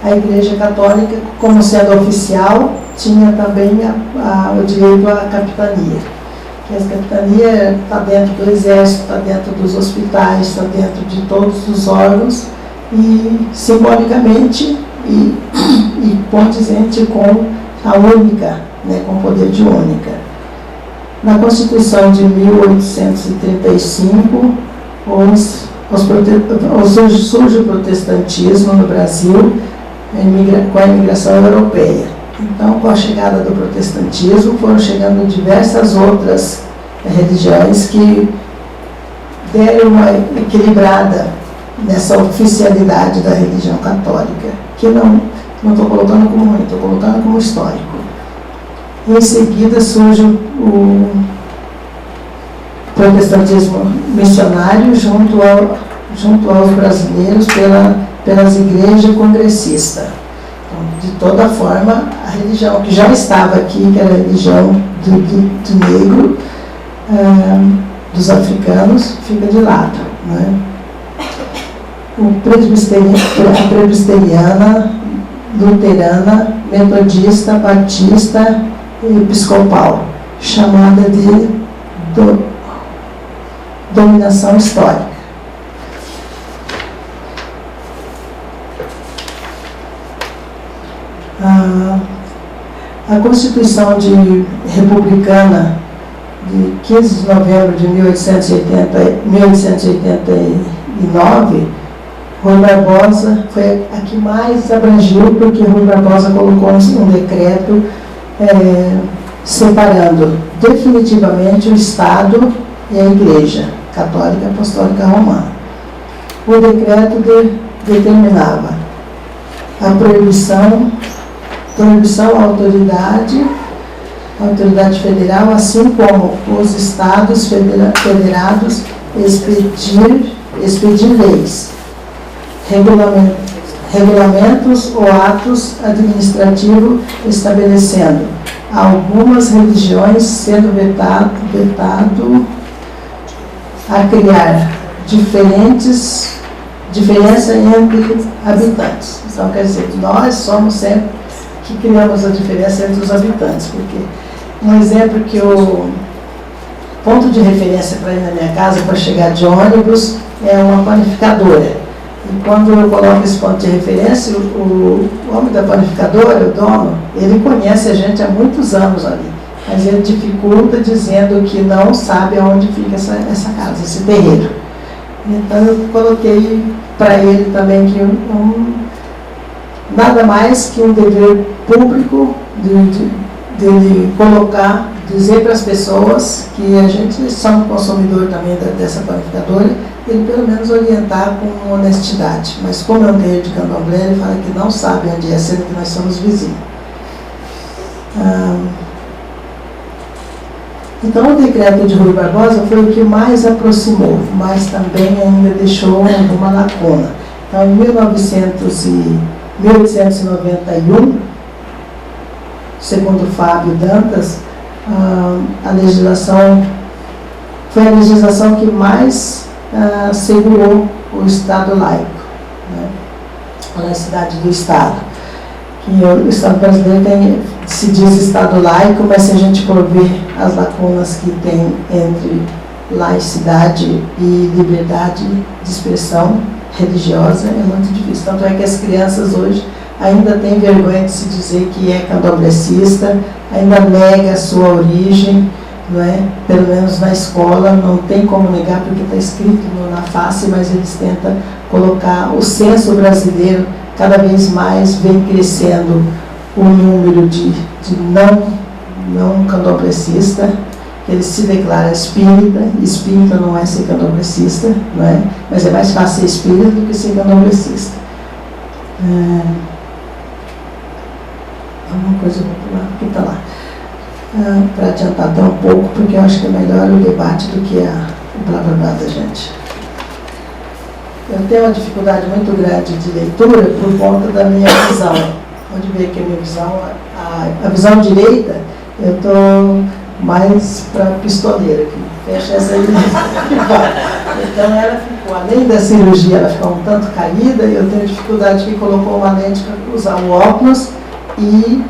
a Igreja Católica, como sendo oficial, tinha também o direito à capitania. Que a capitania está dentro do exército, está dentro dos hospitais, está dentro de todos os órgãos, e simbolicamente e condizente com a única, né, com o poder de única. Na Constituição de 1835, surge o protestantismo no Brasil com a imigração europeia. Então, com a chegada do protestantismo, foram chegando diversas outras religiões que deram uma equilibrada nessa oficialidade da religião católica, que não estou colocando como ruim, estou colocando como histórico. Em seguida surge o protestantismo missionário junto aos brasileiros pelas igrejas congressistas. De toda forma, a religião que já estava aqui, que era a religião do negro, dos africanos, fica de lado, né? A presbiteriana, luterana, metodista, batista e episcopal, chamada de dominação histórica. A Constituição republicana de 15 de novembro de 1889, Rui Barbosa foi a que mais abrangiu, porque Rui Barbosa colocou um decreto separando definitivamente o Estado e a Igreja Católica Apostólica Romana. O decreto determinava a proibição à autoridade federal, assim como os estados federados expedir leis, regulamentos ou atos administrativos estabelecendo algumas religiões sendo vetado a criar diferença entre habitantes. Então, quer dizer, nós somos sempre que criamos a diferença entre os habitantes, porque um exemplo que o ponto de referência para ir na minha casa, para chegar de ônibus, é uma panificadora. E quando eu coloco esse ponto de referência, o homem da panificadora, o dono, ele conhece a gente há muitos anos ali. mas ele dificulta dizendo que não sabe aonde fica essa casa, esse terreiro. Então eu coloquei para ele também que nada mais que um dever público dele colocar, dizer para as pessoas que a gente somos consumidor também dessa panificadora, ele pelo menos orientar com honestidade. Mas como é um terreiro de candomblé, ele fala que não sabe onde é, sendo que nós somos vizinhos. Então o decreto de Rui Barbosa foi o que mais aproximou, mas também ainda deixou uma lacuna. Então em 1891, segundo Fábio Dantas, a legislação foi a legislação que mais segurou o Estado laico, né? A laicidade do Estado. Que o Estado brasileiro se diz Estado laico, mas se a gente for ver as lacunas que tem entre laicidade e liberdade de expressão religiosa, é muito difícil. Tanto é que as crianças hoje ainda têm vergonha de se dizer que é candomblessista, ainda nega a sua origem, não é? Pelo menos na escola não tem como negar porque está escrito na face, mas eles tentam colocar o censo brasileiro, cada vez mais vem crescendo o número de não candomblessista. Ele se declara espírita não é ser candomblessista, não é? Mas é mais fácil ser espírita do que ser candomblessista. Alguma coisa eu vou pular, porque está lá. Para adiantar até um pouco, porque eu acho que é melhor o debate do que o blá blá blá da gente. Eu tenho uma dificuldade muito grande de leitura por conta da minha visão. Pode ver que a minha visão, a visão direita, eu estou mais para pistoleira aqui. Fecha essa aí. Então ela ficou, além da cirurgia, ela ficou um tanto caída, e eu tenho dificuldade que colocou uma lente para usar o óculos e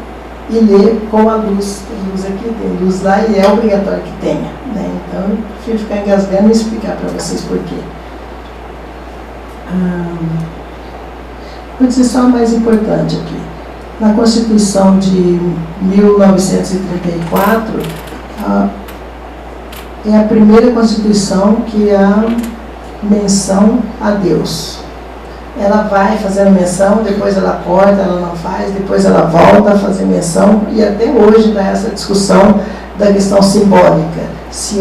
ler com a luz. Tem luz aqui, tem luz lá, e é obrigatório que tenha, né? Então eu prefiro ficar engasgando e explicar para vocês por quê. Vou dizer só a mais importante aqui. Na Constituição de 1934, é a primeira Constituição que há menção a Deus. Ela vai fazendo menção, depois ela corta, ela não faz, depois ela volta a fazer menção, e até hoje dá essa discussão da questão simbólica. Se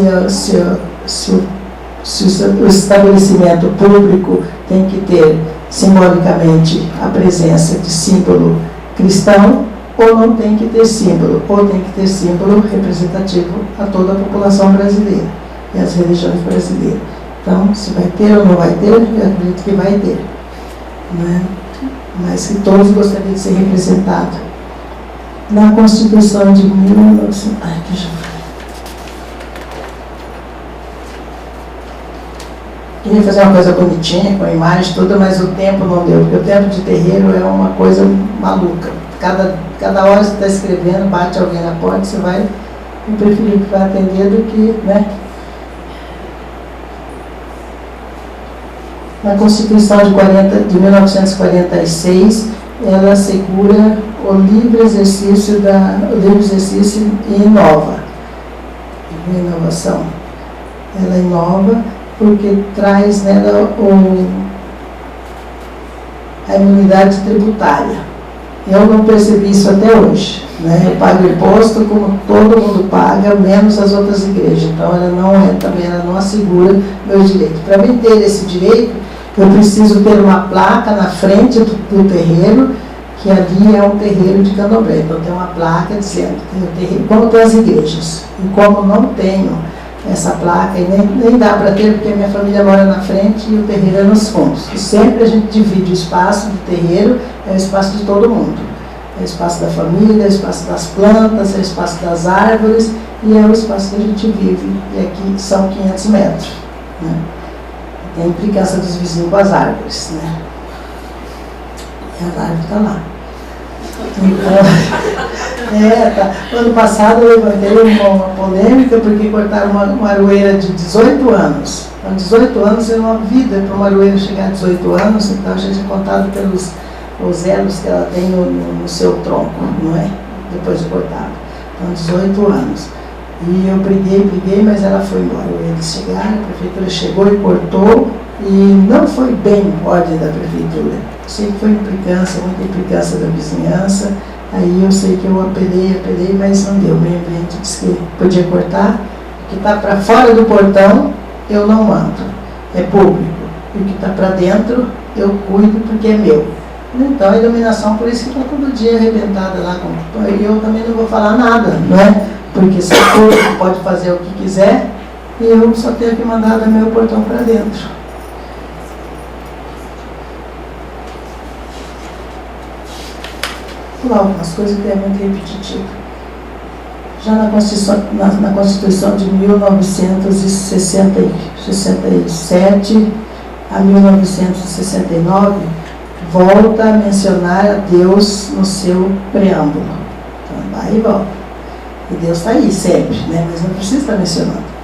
o estabelecimento público tem que ter simbolicamente a presença de símbolo cristão, ou não tem que ter símbolo, ou tem que ter símbolo representativo a toda a população brasileira e as religiões brasileiras. Então, se vai ter ou não vai ter, eu acredito que vai ter, né? Mas que todos gostariam de ser representados. Na Constituição de 1900... Queria fazer uma coisa bonitinha, com a imagem toda, mas o tempo não deu, porque o tempo de terreiro é uma coisa maluca. Cada hora você está escrevendo, bate alguém na porta, você vai, eu prefiro que vai atender do que, né? Na Constituição de 1946, ela assegura o livre exercício e inova. A inovação. Ela inova porque traz nela a imunidade tributária. Eu não percebi isso até hoje, né? Eu pago imposto como todo mundo paga, menos as outras igrejas. Então ela não assegura meus direitos. Para mim ter esse direito, eu preciso ter uma placa na frente do terreiro, que ali é um terreiro de candomblé. Então tem uma placa dizendo que tem o terreiro, como tem as igrejas. E como não tenho essa placa, e nem dá para ter, porque a minha família mora na frente e o terreiro é nos fundos. E sempre a gente divide o espaço do terreiro, é o espaço de todo mundo. É o espaço da família, é o espaço das plantas, é o espaço das árvores, e é o espaço que a gente vive. E aqui são 500 metros, né? Tem a implicância dos vizinhos com as árvores, né? E a árvore está lá. Então, tá. Ano passado eu levantei uma polêmica porque cortaram uma aroeira de 18 anos. Então, 18 anos é uma vida para uma aroeira chegar a 18 anos, então a gente é contado pelos elos que ela tem no seu tronco, não é? Depois de cortado. com 18 anos. E eu briguei, mas ela foi embora. Eles chegaram, a prefeitura chegou e cortou, e não foi bem ordem da prefeitura. Sei que foi implicância, muita implicância da vizinhança. Aí eu sei que eu apelei, mas não deu. O meio ambiente disse que podia cortar. O que está para fora do portão, eu não mando. É público. E o que está para dentro, eu cuido porque é meu. Então a iluminação, por isso que está todo dia arrebentada lá. E eu também não vou falar nada, não é? Porque se o público pode fazer o que quiser, eu só tenho que mandar do meu portão para dentro. Vou falar algumas coisas que é muito repetitivo. Já na Constituição de 1967 a 1969, volta a mencionar a Deus no seu preâmbulo. Então, vai e volta. E Deus está aí sempre, né? Mas não precisa estar mencionando.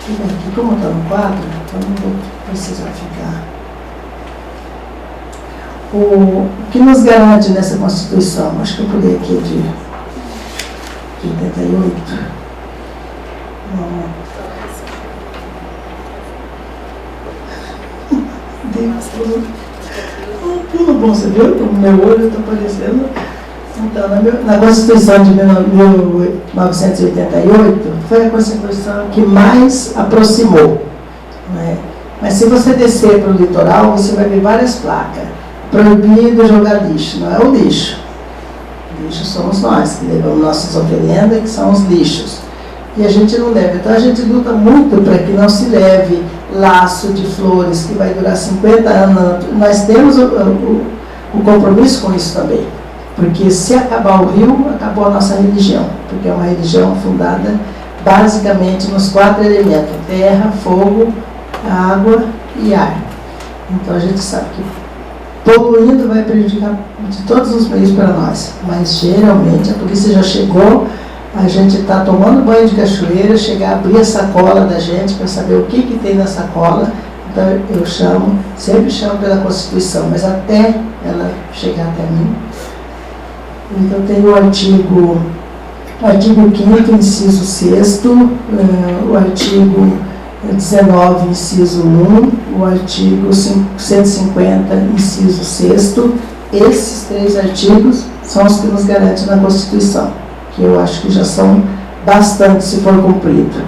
Aqui, como está no quadro, então não vou precisar ficar. O que nos garante nessa Constituição? Acho que eu pulei aqui de 88. Deus, pulo bom, você viu? O meu olho está aparecendo. Então, na Constituição de 1988, foi a Constituição que mais aproximou. Né? Mas se você descer para o litoral, você vai ver várias placas. Proibido jogar lixo. Não é o lixo. O lixo somos nós, que levamos nossas oferendas, que são os lixos. E a gente não deve. Então a gente luta muito para que não se leve laço de flores que vai durar 50 anos. Nós temos o compromisso com isso também. Porque se acabar o rio, acabou a nossa religião. Porque é uma religião fundada basicamente nos 4 elementos: terra, fogo, água e ar. Então a gente sabe que poluindo vai prejudicar de todos os meios para nós. Mas geralmente a polícia já chegou. A gente está tomando banho de cachoeira, chegar a abrir a sacola da gente para saber o que tem na sacola. Então eu sempre chamo pela Constituição, mas até ela chegar até mim. Então tem o artigo 5º, inciso 6º, o artigo 19, inciso 1, o artigo 150, inciso 6º. Esses 3 artigos são os que nos garantem na Constituição, que eu acho que já são bastante se for cumprido.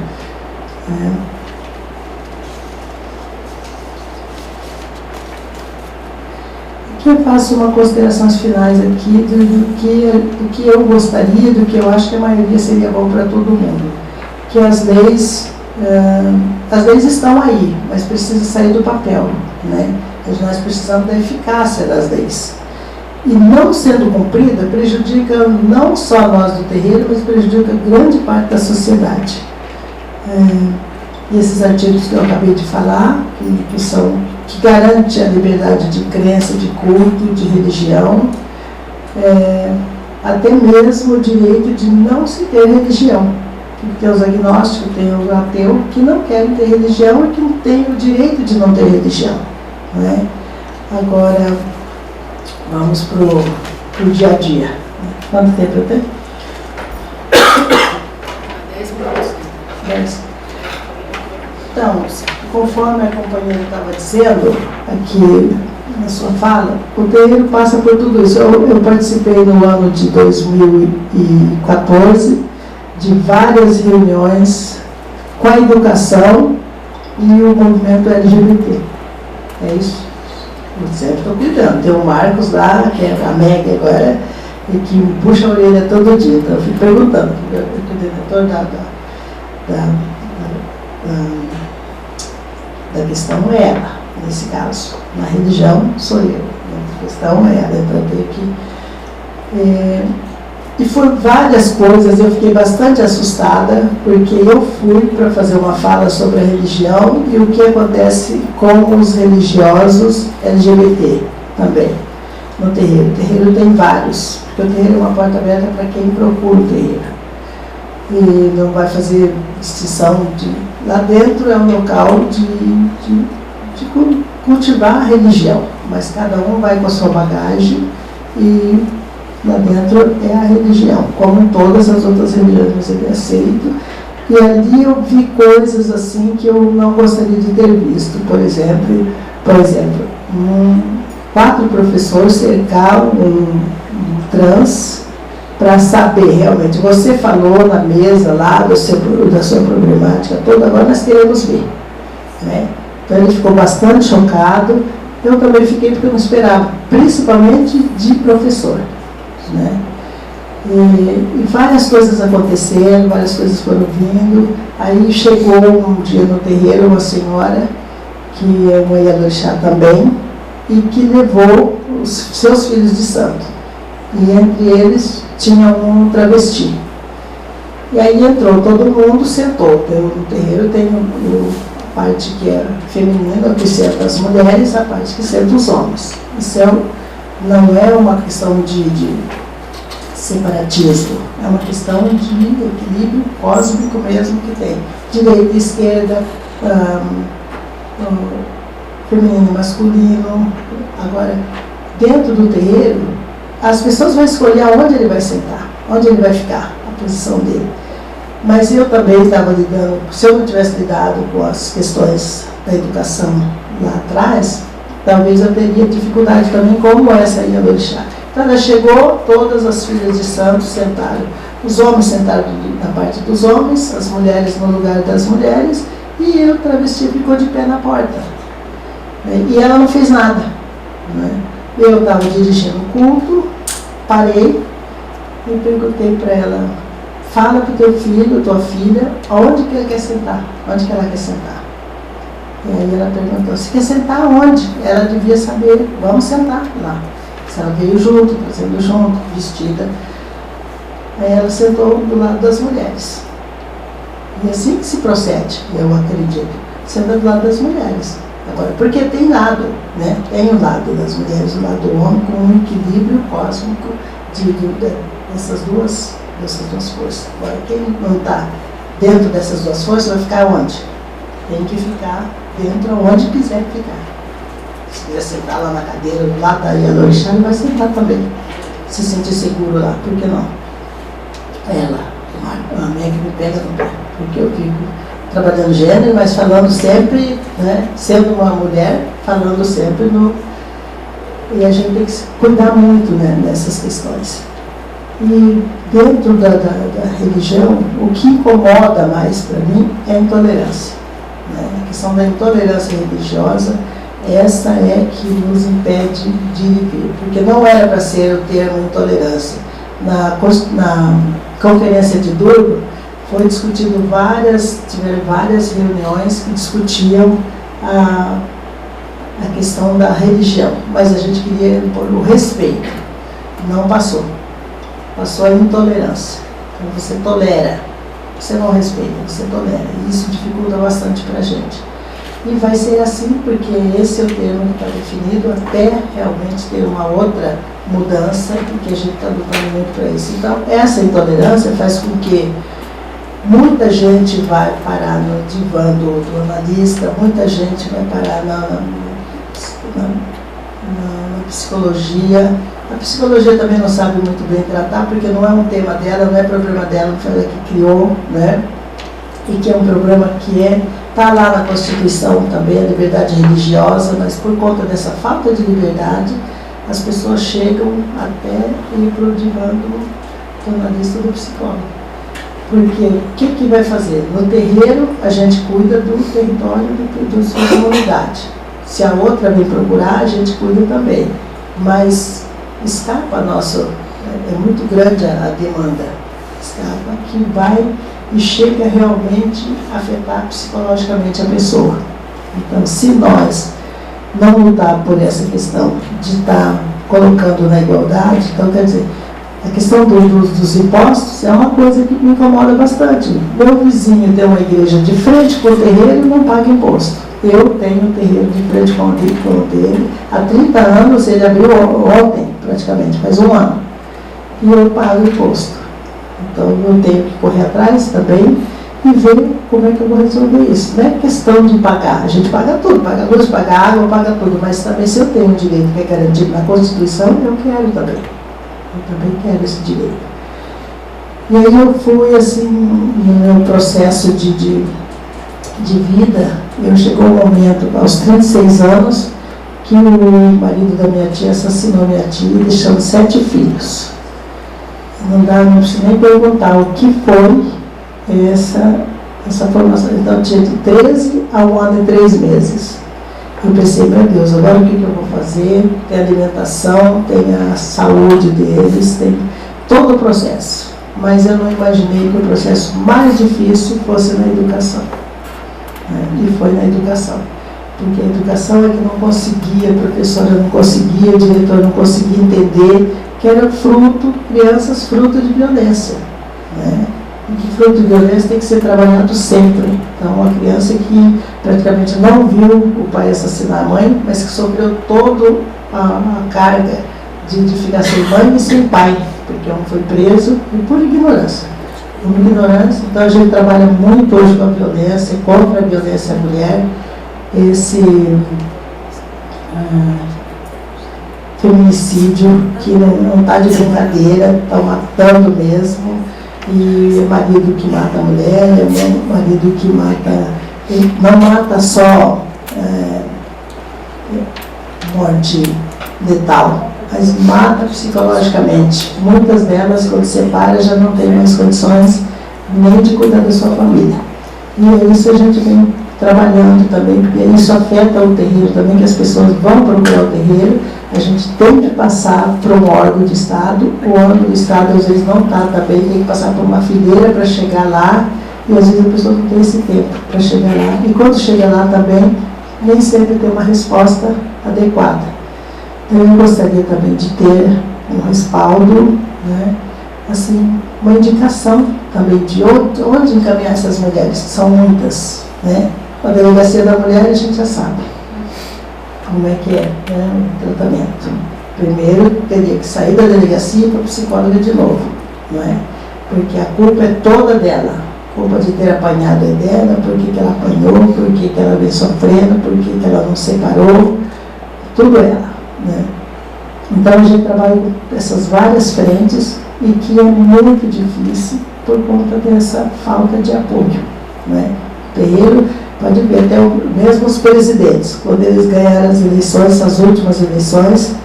Aqui eu faço uma considerações finais aqui do que eu gostaria, do que eu acho que a maioria seria bom para todo mundo. Que as leis estão aí, mas precisam sair do papel, né? Nós precisamos da eficácia das leis. E não sendo cumprida, prejudica não só nós do terreiro, mas prejudica grande parte da sociedade. E esses artigos que eu acabei de falar, que garante a liberdade de crença, de culto, de religião, até mesmo o direito de não se ter religião. Tem os agnósticos, tem os ateus que não querem ter religião e que não têm o direito de não ter religião. Né? Agora, vamos para o dia a dia. Quanto tempo eu tenho? 10 minutos. 10. Então, conforme a companheira estava dizendo aqui na sua fala, o terreiro passa por tudo isso. Eu participei no ano de 2014 de várias reuniões com a educação e o movimento LGBT. É isso. Eu sempre estou cuidando. Tem o Marcos lá, que é a Meg agora, e que me puxa a orelha todo dia. Então eu fico perguntando, porque o diretor da questão é ela, nesse caso. Na religião sou eu, a questão é ela. Então eu tenho que... E foram várias coisas, eu fiquei bastante assustada, porque eu fui para fazer uma fala sobre a religião e o que acontece com os religiosos LGBT também, no terreiro. O terreiro tem vários, porque o terreiro é uma porta aberta para quem procura o terreiro. E não vai fazer distinção de... Lá dentro é um local de cultivar a religião, mas cada um vai com a sua bagagem e lá dentro é a religião, como em todas as outras religiões, mas ele é aceito. E ali eu vi coisas assim que eu não gostaria de ter visto. Por exemplo, 4 professores cercaram um trans para saber realmente. Você falou na mesa lá da sua problemática toda, agora nós queremos ver. Né? Então ele ficou bastante chocado. Eu também fiquei porque eu não esperava, principalmente de professor. Né? E várias coisas aconteceram, várias coisas foram vindo. Aí chegou um dia no terreiro uma senhora, que é uma Ialorixá também, e que levou os seus filhos de santo. E entre eles tinha um travesti. E aí entrou todo mundo, sentou. No terreiro tem a parte que é feminina, que senta as mulheres, a parte que senta os homens. Isso não é uma questão de separatismo, é uma questão de equilíbrio cósmico mesmo que tem. Direita e esquerda, feminino e masculino. Agora, dentro do terreiro, as pessoas vão escolher onde ele vai sentar, onde ele vai ficar, a posição dele. Mas eu também estava lidando, se eu não tivesse lidado com as questões da educação lá atrás, talvez eu teria dificuldade também, como essa Ialorixá. Então ela chegou, todas as filhas de santos sentaram. Os homens sentaram na parte dos homens, as mulheres no lugar das mulheres, e o travesti ficou de pé na porta. E ela não fez nada. Né? Eu estava dirigindo o culto, parei e perguntei para ela, fala para o teu filho, tua filha, onde que ele quer sentar, onde que ela quer sentar. E aí ela perguntou, você quer sentar onde? Ela devia saber, vamos sentar lá. Ela veio junto, trazendo junto, vestida. Aí ela sentou do lado das mulheres. E assim que se procede, eu acredito, senta do lado das mulheres. Agora, porque tem lado, né? Tem o lado das mulheres, o lado do homem, com um equilíbrio cósmico dessas duas forças. Agora, quem não está dentro dessas duas forças vai ficar onde? Tem que ficar dentro onde quiser ficar. Se quiser sentar lá na cadeira, do lado da Ialorixá, ele vai sentar também. Se sentir seguro lá, por que não? Ela, a minha que me pega no pé, porque eu fico trabalhando gênero, mas falando sempre, né, sendo uma mulher, falando sempre no... E a gente tem que se cuidar muito, né, nessas questões. E dentro da religião, o que incomoda mais para mim é a intolerância. Né? A questão da intolerância religiosa, essa é que nos impede de vir, porque não era para ser o termo intolerância. Na conferência de Durban foi discutido tiveram várias reuniões que discutiam a questão da religião, mas a gente queria impor o respeito, não passou. Passou a intolerância. Então você tolera, você não respeita, você tolera, e isso dificulta bastante para a gente. E vai ser assim porque esse é o termo que está definido até realmente ter uma outra mudança, porque a gente está lutando muito para isso. Então, essa intolerância faz com que muita gente vai parar no divã do analista, muita gente vai parar na psicologia. A psicologia também não sabe muito bem tratar, porque não é um tema dela, não é problema dela, não foi ela que criou, né? E que é um problema que está lá na Constituição também, a liberdade religiosa, mas por conta dessa falta de liberdade, as pessoas chegam até ir para o divã do analista do psicólogo. Porque o que vai fazer? No terreiro, a gente cuida do território da sua comunidade. Se a outra vem procurar, a gente cuida também. Mas escapa a nossa, é muito grande a demanda, escapa que vai e chega realmente a afetar psicologicamente a pessoa. Então, se nós não lutar por essa questão de estar colocando na igualdade, então quer dizer, a questão dos impostos é uma coisa que me incomoda bastante. Meu vizinho tem uma igreja de frente com o terreiro e não paga imposto. Eu tenho um terreiro de frente com o dele. Há 30 anos, ele abriu ontem, praticamente, faz um ano. E eu pago imposto. Então, eu tenho que correr atrás também e ver como é que eu vou resolver isso. Não é questão de pagar, a gente paga tudo, paga luz, paga água, paga tudo, mas também se eu tenho um direito que é garantido na Constituição, eu quero também. Eu também quero esse direito. E aí eu fui, assim, no meu processo de vida, eu chegou um momento, aos 36 anos, que o marido da minha tia assassinou minha tia, deixando 7 filhos. Não preciso nem perguntar o que foi essa formação. Então, eu tinha de 13 a 1 ano e 3 meses. Eu pensei, meu Deus, agora o que eu vou fazer? Tem a alimentação, tem a saúde deles, tem todo o processo. Mas eu não imaginei que o processo mais difícil fosse na educação. E foi na educação. Porque a educação é que não conseguia, a professora não conseguia, o diretor não conseguia entender que era crianças fruto de violência. Né? E que fruto de violência tem que ser trabalhado sempre. Então, uma criança que praticamente não viu o pai assassinar a mãe, mas que sofreu toda a carga de ficar sem mãe e sem pai, porque um foi preso e por ignorância. Então a gente trabalha muito hoje com a violência, contra a violência à mulher, esse feminicídio que não está de brincadeira, estão matando mesmo, e é marido que mata a mulher, é marido que mata, não mata só morte letal, mas mata psicologicamente. Muitas delas, quando separa, já não tem mais condições nem de cuidar da sua família. E isso a gente vem trabalhando também, porque isso afeta o terreiro também, que as pessoas vão procurar o terreiro. A gente tem que passar por um órgão de Estado, o órgão do Estado às vezes não está também, tem que passar por uma fileira para chegar lá, e às vezes a pessoa não tem esse tempo para chegar lá. E quando chega lá também, nem sempre tem uma resposta adequada. Eu gostaria também de ter um respaldo, né? Assim, uma indicação também de onde encaminhar essas mulheres, que são muitas. Né? A delegacia da mulher a gente já sabe como é que é, né, o tratamento. Primeiro teria que sair da delegacia para a psicóloga de novo, não é? Porque a culpa é toda dela. A culpa de ter apanhado é dela, por que ela apanhou, por que ela vem sofrendo, por que ela não separou, tudo ela. Né? Então a gente trabalha com essas várias frentes e que é muito difícil por conta dessa falta de apoio. Né? O terreiro, pode ver, até mesmo os presidentes, quando eles ganharam as eleições, as últimas eleições,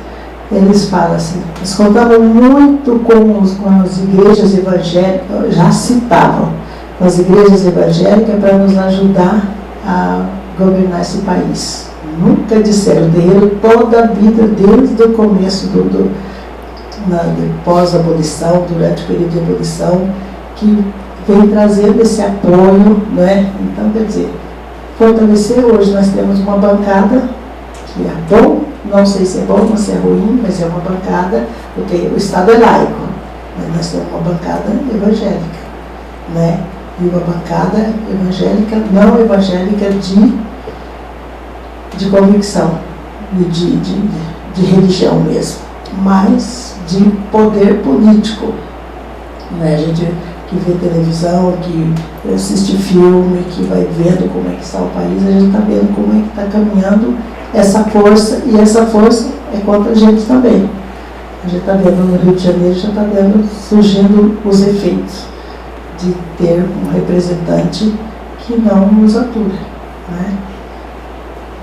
eles falam assim, eles contavam muito com as igrejas evangélicas, já citavam com as igrejas evangélicas para nos ajudar a governar esse país. Nunca disseram, o terreiro toda a vida, desde o começo pós-abolição, durante o período de abolição, que vem trazendo esse apoio, né? Então, quer dizer, fortalecer, hoje nós temos uma bancada que é bom, não sei se é bom, não sei se é ruim, mas é uma bancada, porque o Estado é laico, mas nós temos uma bancada evangélica, né? E uma bancada evangélica, não evangélica de convicção e de religião mesmo, mas de poder político. Né? A gente que vê televisão, que assiste filme, que vai vendo como é que está o país, a gente está vendo como é que está caminhando essa força, e essa força é contra a gente também. A gente está vendo no Rio de Janeiro, já está vendo surgindo os efeitos de ter um representante que não nos atura. Né?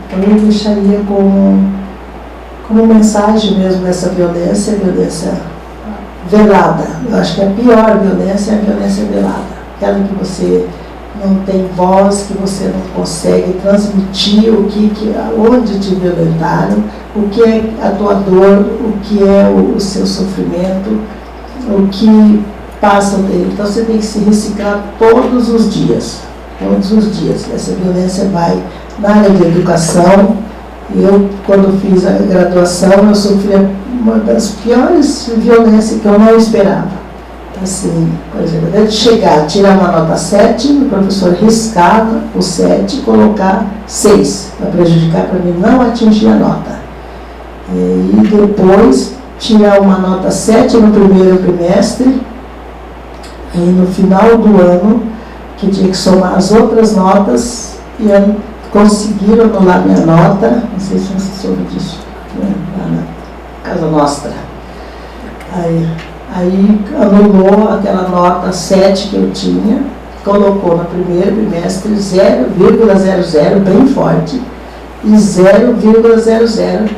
Então eu deixaria como mensagem mesmo dessa violência, a violência velada. Eu acho que a pior violência é a violência velada. Aquela que você não tem voz, que você não consegue transmitir onde te violentaram, o que é a tua dor, o que é o seu sofrimento, o que passa dele. Então você tem que se reciclar todos os dias. Todos os dias. Essa violência vai na área de educação. Eu, quando fiz a graduação, eu sofria uma das piores violências que eu não esperava. Assim, por exemplo, de chegar, tirar uma nota 7, o professor riscava o 7 e colocar 6, para prejudicar, para mim não atingir a nota. E depois, tirar uma nota 7 no primeiro trimestre, e no final do ano, que tinha que somar as outras notas e conseguiram anular minha nota, não sei se você soube disso, né, lá na Casa Nostra. Aí anulou aquela nota 7 que eu tinha, colocou no primeiro bimestre 0,00, bem forte, e 0,00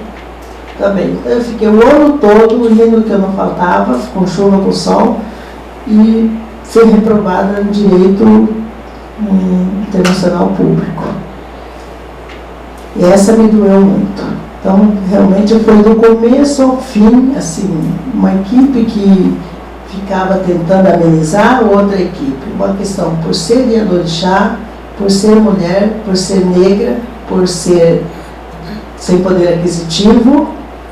também. Então eu fiquei o ano todo indo que eu não faltava, com chuva, com sol, e fui reprovada em Direito Internacional Público. E essa me doeu muito. Então, realmente, foi do começo ao fim, assim, uma equipe que ficava tentando amenizar outra equipe. Uma questão por ser Iororixá, por ser mulher, por ser negra, por ser sem poder aquisitivo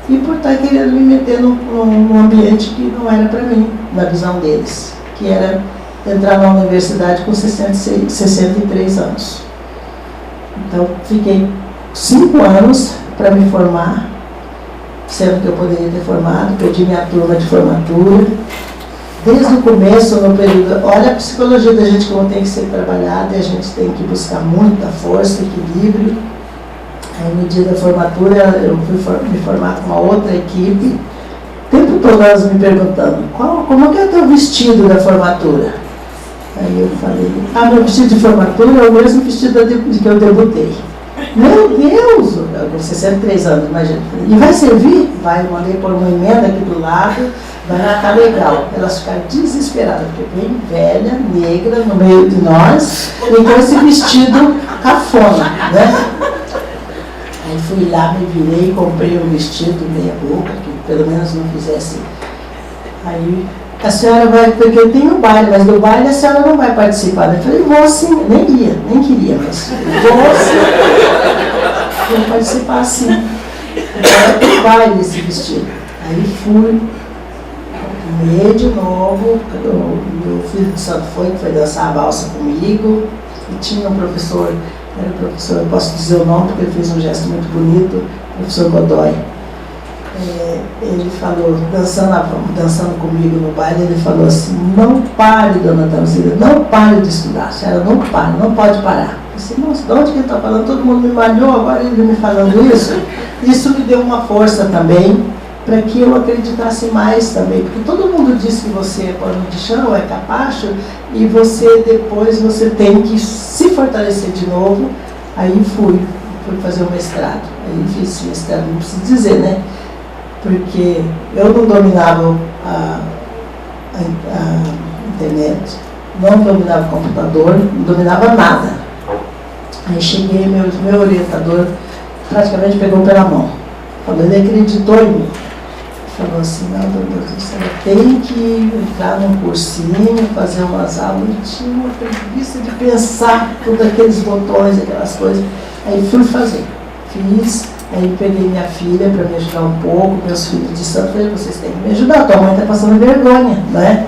e por estar querendo me meter num ambiente que não era para mim, na visão deles, que era entrar na universidade com 63 anos. Então, fiquei 5 anos para me formar, sendo que eu poderia ter formado, perdi minha turma de formatura. Desde o começo, no período, olha a psicologia da gente como tem que ser trabalhada, e a gente tem que buscar muita força, equilíbrio. Aí no dia da formatura, eu fui me formar com uma outra equipe, o tempo todo elas me perguntando, como é que é o teu vestido da formatura? Aí eu falei, meu vestido de formatura é o mesmo vestido de que eu debutei. Meu Deus, eu com 63 anos, imagina. E vai servir? Vai, eu mandei pôr uma emenda aqui do lado, vai ficar legal. Elas ficaram desesperadas, porque bem velha, negra, no meio de nós, e com esse vestido cafona, né? Aí fui lá, me virei, comprei um vestido meia boca, que pelo menos não fizesse. Aí a senhora vai, porque eu tenho baile, mas do baile a senhora não vai participar. Eu falei, vou sim, nem queria, mas vou sim. Vou participar sim. Então eu baile esse vestido. Aí fui, arrumei de novo, meu filho de santo foi dançar a valsa comigo, e tinha um professor, era o professor, eu posso dizer o nome porque ele fez um gesto muito bonito, o professor Godoy. Ele falou, dançando comigo no baile, ele falou assim, não pare, dona Tamzila, não pare de estudar, a senhora não para, não pode parar. Eu disse, nossa, de onde que ele está falando? Todo mundo me malhou, agora ele me falando isso. Isso me deu uma força também, para que eu acreditasse mais também, porque todo mundo diz que você é pano de chão, é capacho, e você depois tem que se fortalecer de novo. Aí fui fazer o mestrado, aí fiz mestrado, não preciso dizer, né? Porque eu não dominava a internet, não dominava o computador, não dominava nada. Aí cheguei, meu orientador praticamente pegou pela mão. Falou, ele acreditou em mim. Falou assim, não, doutor, você tem que entrar num cursinho, fazer umas aulas. Eu tinha uma preguiça de pensar todos aqueles botões, aquelas coisas. Aí fui fazer, fiz. Aí peguei minha filha para me ajudar um pouco, meus filhos de santo, falei, vocês têm que me ajudar, tua mãe está passando vergonha, né?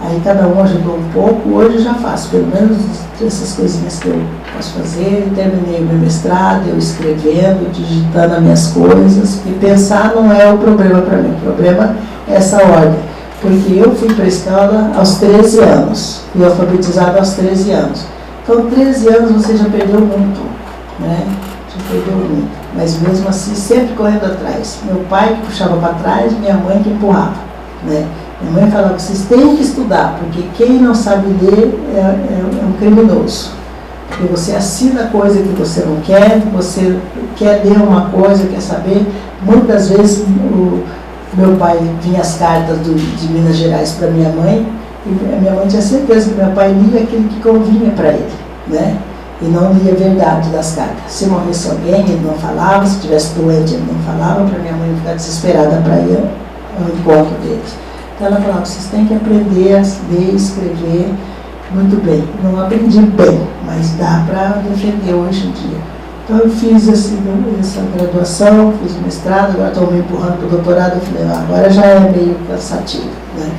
Aí cada um ajudou um pouco, hoje eu já faço, pelo menos essas coisinhas que eu posso fazer. Terminei o meu mestrado, eu escrevendo, digitando as minhas coisas, e pensar não é o problema para mim, o problema é essa ordem. Porque eu fui para a escola aos 13 anos, fui alfabetizada aos 13 anos. Então, 13 anos você já perdeu muito, né? Já perdeu muito. Mas mesmo assim, sempre correndo atrás. Meu pai que puxava para trás, minha mãe que empurrava, né? Minha mãe falava, vocês têm que estudar, porque quem não sabe ler é um criminoso. Porque você assina coisa que você não quer, você quer ler uma coisa, quer saber. Muitas vezes meu pai vinha as cartas de Minas Gerais para minha mãe, e a minha mãe tinha certeza que meu pai lia aquilo que convinha para ele, né? E não lia a verdade das cartas. Se morresse alguém, ele não falava, se estivesse doente, ele não falava, para minha mãe ficar desesperada para ir ao encontro deles. Então ela falava, vocês têm que aprender a ler, escrever muito bem. Não aprendi bem, mas dá para defender hoje em dia. Então eu fiz essa graduação, fiz o mestrado, agora estou me empurrando para o doutorado, eu falei, agora já é meio cansativo, né?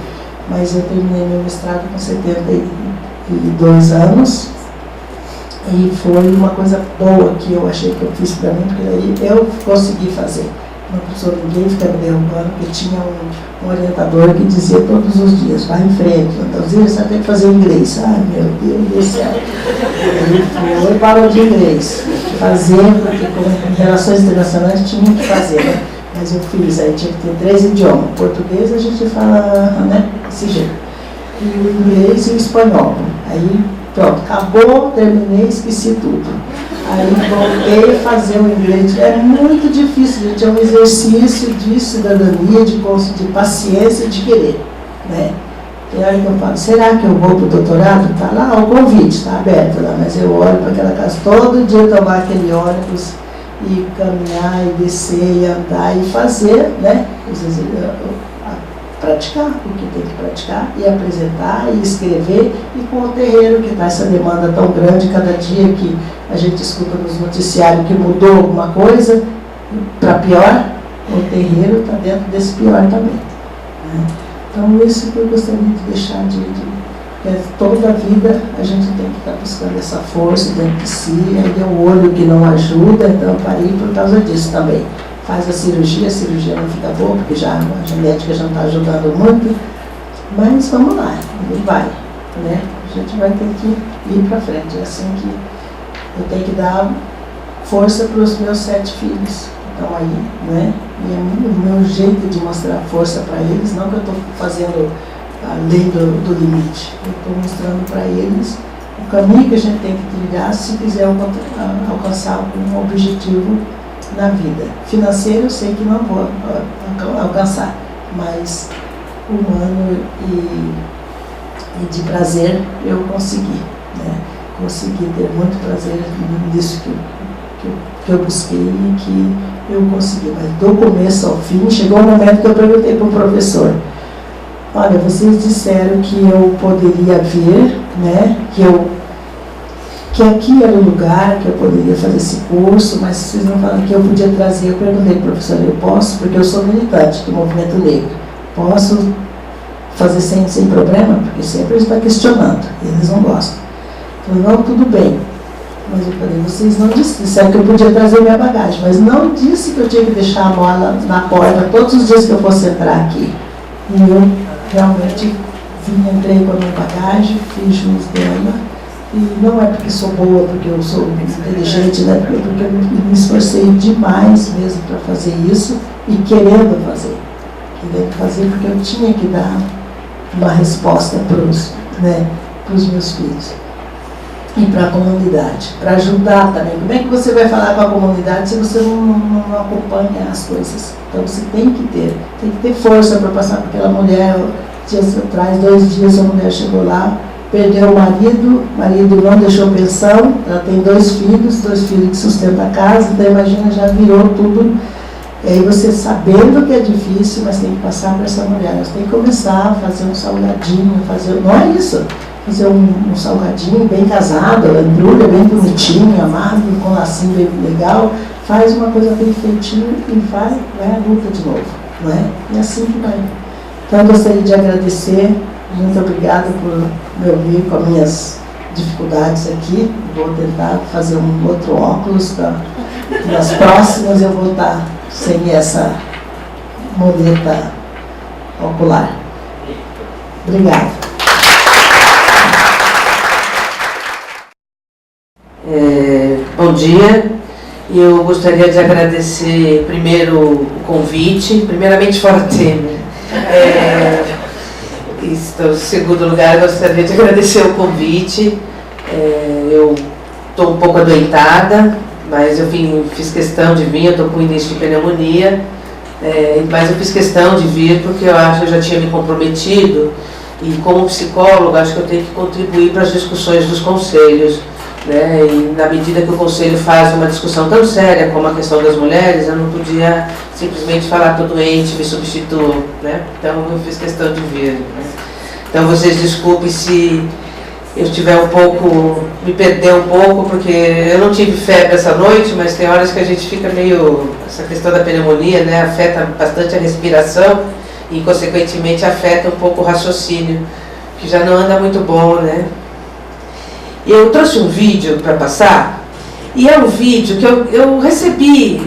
Mas eu terminei meu mestrado com 72 anos, e foi uma coisa boa que eu achei que eu fiz para mim, porque aí eu consegui fazer. não precisou ninguém ficar me derrubando, porque tinha um orientador que dizia todos os dias, vai em frente, Antãozinho, você tem que fazer inglês. Ai, meu Deus do céu. Ele foi e parou de inglês. Fazer, porque como em relações internacionais tinha que fazer, né? Mas eu fiz, aí tinha que ter 3 idiomas. O português a gente fala, né, desse jeito. E o inglês e o espanhol. Aí, pronto, acabou, terminei, esqueci tudo. Aí voltei a fazer o inglês. É muito difícil, gente. É um exercício de cidadania, de paciência e de querer, né? E aí eu falo, será que eu vou para o doutorado? Está lá, o convite está aberto lá, mas eu olho para aquela casa todo dia, tomar aquele ônibus e caminhar e descer e andar e fazer, né? Praticar o que tem que praticar e apresentar e escrever, e com o terreiro que está essa demanda tão grande, cada dia que a gente escuta nos noticiários que mudou alguma coisa para pior, o terreiro está dentro desse pior também, né? Então isso que eu gostaria de deixar toda a vida a gente tem que estar buscando essa força dentro de si. Aí é o olho que não ajuda, então eu parei por causa disso também. Faz a cirurgia não fica boa, porque já a genética já não está ajudando muito, mas vamos lá, ele vai, né? A gente vai ter que ir para frente, é assim que eu tenho que dar força para os meus 7 filhos que estão aí, né? E é o meu jeito de mostrar força para eles, não que eu estou fazendo além do limite, eu estou mostrando para eles o caminho que a gente tem que trilhar se quiser alcançar algum objetivo na vida. Financeiro eu sei que não vou alcançar, mas humano e de prazer eu consegui, né? Consegui ter muito prazer nisso que eu busquei e que eu consegui. Mas do começo ao fim, chegou um momento que eu perguntei para o professor, olha, vocês disseram que eu poderia vir, né? Que aqui era o lugar que eu poderia fazer esse curso, mas vocês não falam que eu podia trazer. Eu perguntei para o professor, eu posso, porque eu sou militante do movimento negro, posso fazer sem problema? Porque sempre eles estão questionando, eles não gostam. Eu falei, não, tudo bem. Mas eu falei, vocês não disseram que eu podia trazer minha bagagem, mas não disse que eu tinha que deixar a mola na porta todos os dias que eu fosse entrar aqui. E eu realmente entrei com a minha bagagem, fiz jus dela. E não é porque sou boa, porque eu sou inteligente, né? Porque eu me esforcei demais mesmo para fazer isso e querendo fazer. Querendo fazer porque eu tinha que dar uma resposta para os meus filhos. E para a comunidade, para ajudar também. Como é que você vai falar com a comunidade se você não acompanha as coisas? Então você tem que ter força para passar por aquela mulher. Dias atrás, 2 dias, a mulher chegou lá, perdeu o marido não deixou pensão, ela tem 2 filhos que sustentam a casa, então imagina, já virou tudo. E aí você sabendo que é difícil, mas tem que passar para essa mulher. Nós tem que começar a fazer um salgadinho, não é isso, fazer um salgadinho bem casado, embrulha bem bonitinho, amado, com lacinho bem legal, faz uma coisa bem feitinha e vai à luta de novo, não é? E assim que vai. Então eu gostaria de agradecer. Muito obrigada por me ouvir com as minhas dificuldades aqui. Vou tentar fazer um outro óculos nas próximas eu vou estar sem essa muleta ocular. Obrigada. Bom dia. Eu gostaria de agradecer primeiro o convite, primeiramente fora tema. Em segundo lugar, eu gostaria de agradecer o convite. Eu estou um pouco adoentada, mas eu fiz questão de vir, eu estou com início de pneumonia, mas eu fiz questão de vir porque eu acho que eu já tinha me comprometido e como psicólogo acho que eu tenho que contribuir para as discussões dos conselhos, né? E na medida que o conselho faz uma discussão tão séria como a questão das mulheres, eu não podia simplesmente falar, estou doente, me substituo, né? Então eu fiz questão de vir, né? Então vocês desculpem se eu estiver me perder um pouco, porque eu não tive febre essa noite, mas tem horas que a gente fica essa questão da pneumonia, né, afeta bastante a respiração e consequentemente afeta um pouco o raciocínio, que já não anda muito bom, né. Eu trouxe um vídeo para passar, E é um vídeo que eu recebi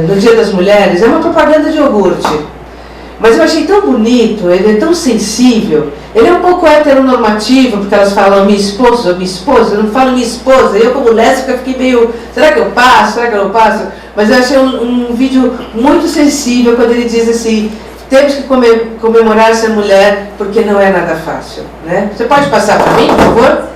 no Dia das Mulheres, é uma propaganda de iogurte. Mas eu achei tão bonito, ele é tão sensível, ele é um pouco heteronormativo, porque elas falam minha esposa, eu não falo minha esposa, eu como lésbica fiquei meio, será que eu passo, será que eu não passo? Mas eu achei um vídeo muito sensível quando ele diz assim, temos que comemorar ser mulher porque não é nada fácil, né? Você pode passar para mim, por favor?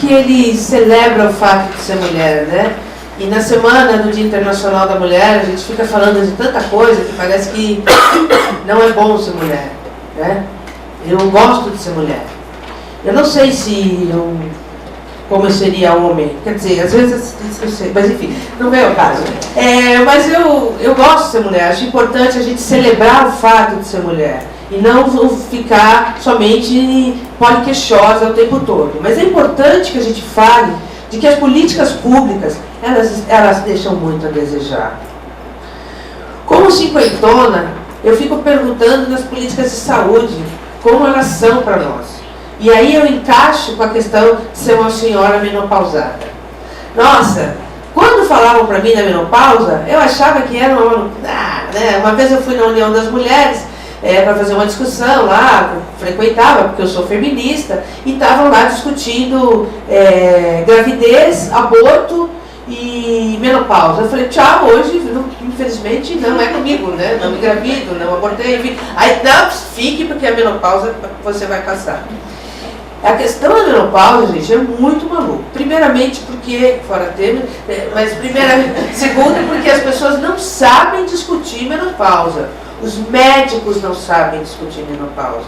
Ele celebra o fato de ser mulher, né? E na semana do Dia Internacional da Mulher, a gente fica falando de tanta coisa que parece que não é bom ser mulher, né? Eu gosto de ser mulher. Eu não sei como eu seria homem, quer dizer, às vezes eu sei, mas enfim, não vem ao caso. Mas eu gosto de ser mulher, acho importante a gente celebrar o fato de ser mulher. E não ficar somente poliqueixosa o tempo todo. Mas é importante que a gente fale de que as políticas públicas, elas deixam muito a desejar. Como cinquentona, eu fico perguntando nas políticas de saúde, como elas são para nós. E aí eu encaixo com a questão de ser uma senhora menopausada. Nossa, quando falavam para mim da menopausa, eu achava que era né? Uma vez eu fui na União das Mulheres, para fazer uma discussão lá, frequentava, porque eu sou feminista, e estavam lá discutindo gravidez, aborto e menopausa. Eu falei, tchau, hoje, infelizmente, não é comigo, né? Não me engravido, não abortei, enfim. Aí, não, fique, porque a menopausa você vai passar. A questão da menopausa, gente, é muito maluco. Primeiramente porque, fora termo, mas segunda porque as pessoas não sabem discutir menopausa. Os médicos não sabem discutir menopausa,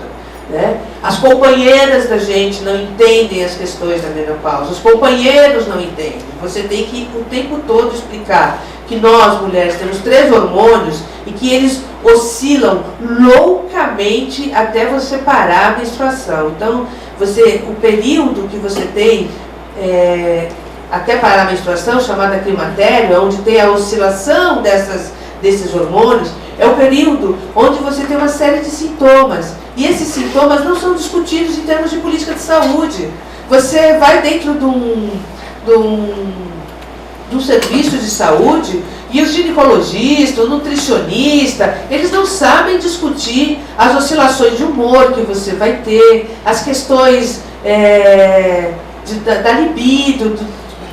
né? As companheiras da gente não entendem as questões da menopausa. Os companheiros não entendem. Você tem que o tempo todo explicar que nós, mulheres, temos 3 hormônios e que eles oscilam loucamente até você parar a menstruação. Então, o período que você tem até parar a menstruação, chamada climatério, onde tem a oscilação desses hormônios, é o período onde você tem uma série de sintomas. E esses sintomas não são discutidos em termos de política de saúde. Você vai dentro de um serviço de saúde e o ginecologista, o nutricionista, eles não sabem discutir as oscilações de humor que você vai ter, as questões da libido,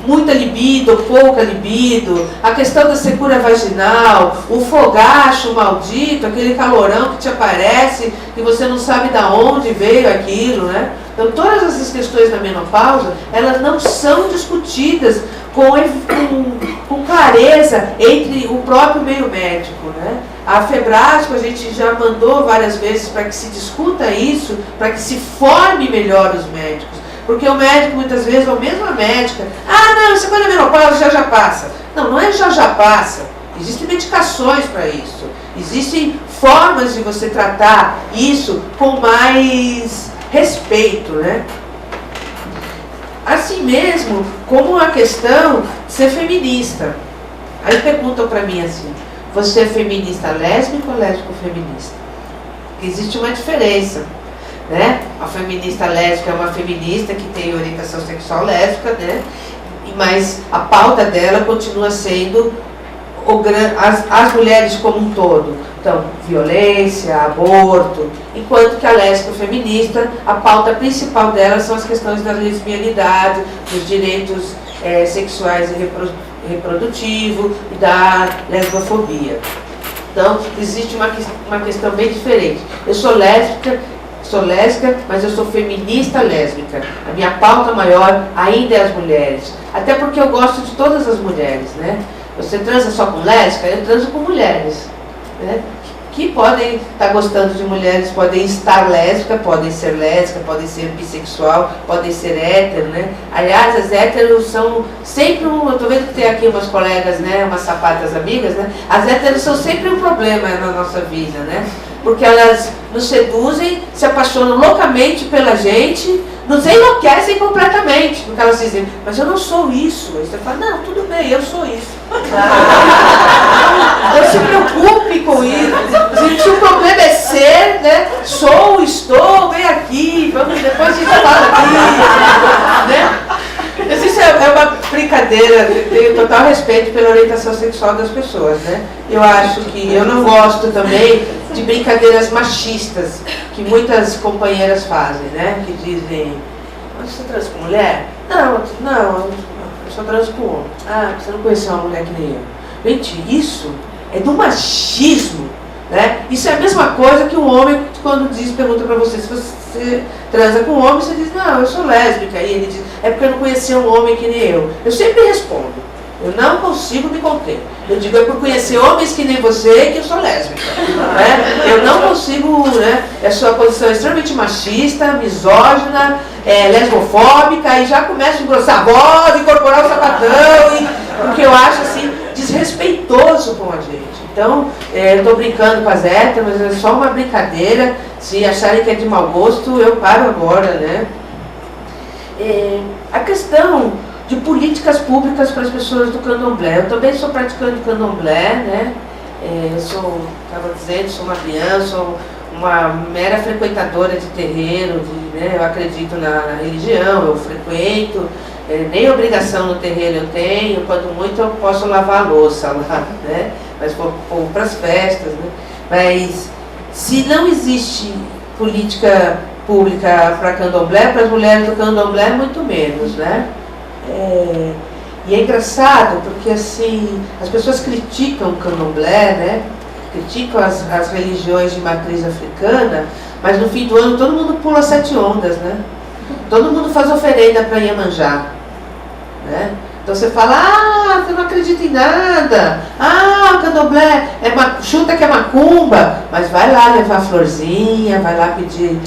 muita libido, pouca libido, a questão da secura vaginal, o fogacho maldito, aquele calorão que te aparece, que você não sabe de onde veio aquilo, né? Então, todas essas questões da menopausa, elas não são discutidas com clareza entre o próprio meio médico, né? A FEBRASCO a gente já mandou várias vezes para que se discuta isso, para que se forme melhor os médicos. Porque o médico, muitas vezes, ou mesmo a médica, não, essa coisa da menopausa já passa. Não, não é já passa. Existem medicações para isso. Existem formas de você tratar isso com mais respeito, né? Assim mesmo, como a questão de ser feminista. Aí perguntam para mim assim, você é feminista lésbica ou lésbico-feminista? Porque existe uma diferença, né? A feminista lésbica é uma feminista que tem orientação sexual lésbica, né? Mas a pauta dela continua sendo as mulheres como um todo. Então, violência, aborto, enquanto que a lésbica feminista, a pauta principal dela são as questões da lesbianidade, dos direitos sexuais e reprodutivos e da lesbofobia. Então, existe uma questão bem diferente. Eu sou lésbica, mas eu sou feminista lésbica. A minha pauta maior ainda é as mulheres. Até porque eu gosto de todas as mulheres, né? Você transa só com lésbica? Eu transo com mulheres, né? Que podem estar gostando de mulheres, podem estar lésbicas, podem ser bissexual, podem ser hétero, né? Aliás, as héteros são sempre eu estou vendo que tem aqui umas colegas, né, umas sapatas amigas, né? As héteros são sempre um problema na nossa vida, né? Porque elas nos seduzem, se apaixonam loucamente pela gente, nos enlouquecem completamente, porque elas dizem, mas eu não sou isso. Aí você fala, não, tudo bem, eu sou isso. Não se preocupe com isso. Gente, o problema é ser, né? Estou, vem aqui, vamos, depois a gente fala aqui, né? Isso é uma brincadeira, eu tenho total respeito pela orientação sexual das pessoas, né? Eu acho que eu não gosto também de brincadeiras machistas que muitas companheiras fazem, né? Que dizem, você transa com mulher? Não, eu só transo com homem. Você não conheceu uma mulher que nem eu. Gente, isso é do machismo, né? Isso é a mesma coisa que um homem, quando pergunta pra você se você transa com um homem, você diz, não, eu sou lésbica. E ele diz, é porque eu não conhecia um homem que nem eu. Eu sempre respondo, eu não consigo me conter. Eu digo, é por conhecer homens que nem você que eu sou lésbica. Né? Eu não consigo, né? A sua posição é extremamente machista, misógina, lesbofóbica, e já começa a engrossar a voz, incorporar o sapatão, porque eu acho assim, desrespeitoso com a gente. Então, eu estou brincando com as héteras, mas é só uma brincadeira. Se acharem que é de mau gosto, eu paro agora, né? A questão de políticas públicas para as pessoas do candomblé. Eu também sou praticante do candomblé, né? Eu estava dizendo, sou uma criança, sou uma mera frequentadora de terreiro, né? Eu acredito na religião, eu frequento, nem obrigação no terreiro eu tenho, quando muito eu posso lavar a louça lá, né? Mas vou para as festas, né? Mas se não existe política pública para candomblé, para as mulheres do candomblé, muito menos, né? E é engraçado porque assim, as pessoas criticam o candomblé, né? Criticam as religiões de matriz africana, mas no fim do ano todo mundo pula 7 ondas, né? Todo mundo faz oferenda para Iemanjá, né? Então você fala, você não acredita em nada, o candomblé chuta que é macumba, mas vai lá levar florzinha, vai lá pedir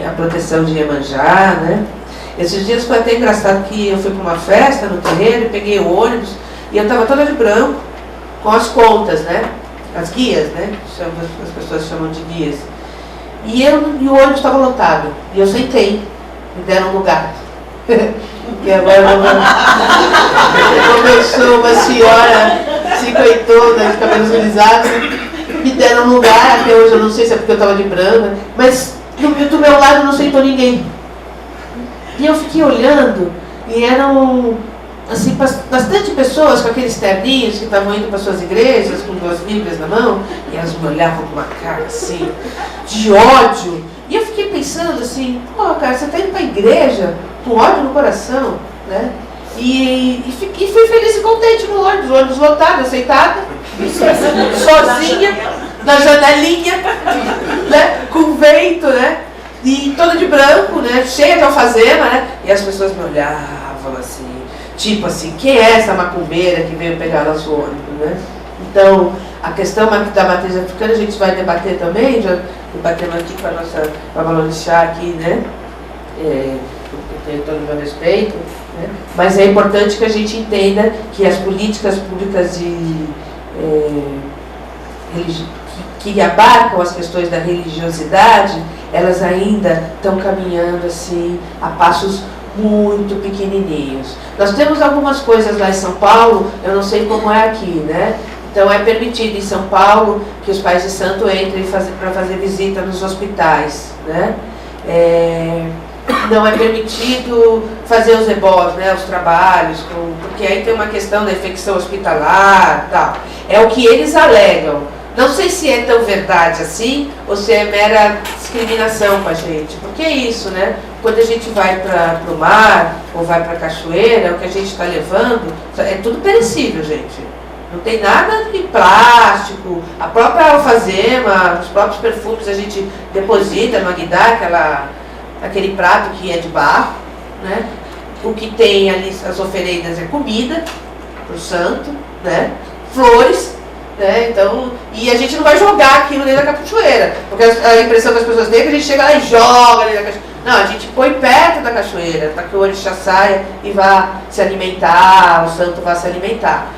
a proteção de Iemanjá, né? Esses dias foi até engraçado que eu fui para uma festa no terreiro, peguei o ônibus e eu estava toda de branco, com as contas, né? As guias, né? As pessoas chamam de guias. E o ônibus estava lotado. E eu sentei, me deram um lugar. E agora começou uma senhora cinquentona, de cabelos grisados, me deram um lugar, até hoje eu não sei se é porque eu estava de branco, mas do meu lado não sentou ninguém. E eu fiquei olhando, e eram assim, bastante pessoas com aqueles terninhos que estavam indo para suas igrejas, com 2 Bíblias na mão, e elas me olhavam com uma cara assim, de ódio. E eu fiquei pensando assim, cara, você está indo para a igreja com ódio no coração, né? E fui feliz e contente no ônibus, o ônibus lotado, eu sentada, sozinha, na janelinha, né? Com vento, né? E toda de branco, né? Cheia de alfazema, né? E as pessoas me olhavam assim, tipo assim, quem é essa macumbeira que veio pegar nosso ônibus, né? Então, a questão da matriz africana a gente vai debater também, já debatemos aqui com a nossa Babalorixá aqui, né? Porque tem todo o meu respeito, né? Mas é importante que a gente entenda que as políticas públicas que abarcam as questões da religiosidade, elas ainda estão caminhando assim a passos muito pequenininhos. Nós temos algumas coisas lá em São Paulo, eu não sei como é aqui, né? Então é permitido em São Paulo que os pais de santo entrem para fazer visita nos hospitais, né? Não é permitido fazer os ebós, né, os trabalhos, porque aí tem uma questão da infecção hospitalar, tal. É o que eles alegam. Não sei se é tão verdade assim, ou se é mera discriminação com a gente. Porque é isso, né? Quando a gente vai para o mar, ou vai para a cachoeira, o que a gente está levando, é tudo perecível, gente. Não tem nada de plástico. A própria alfazema, os próprios perfumes a gente deposita no Aguidar, aquele prato que é de barro, né? O que tem ali, as oferendas é comida para o santo, né? Flores, né? Então, e a gente não vai jogar aquilo dentro da cachoeira, porque a impressão que as pessoas têm é que a gente chega lá e joga dentro da cachoeira. Não, a gente põe perto da cachoeira, para que o orixá saia e vá se alimentar, o santo vá se alimentar.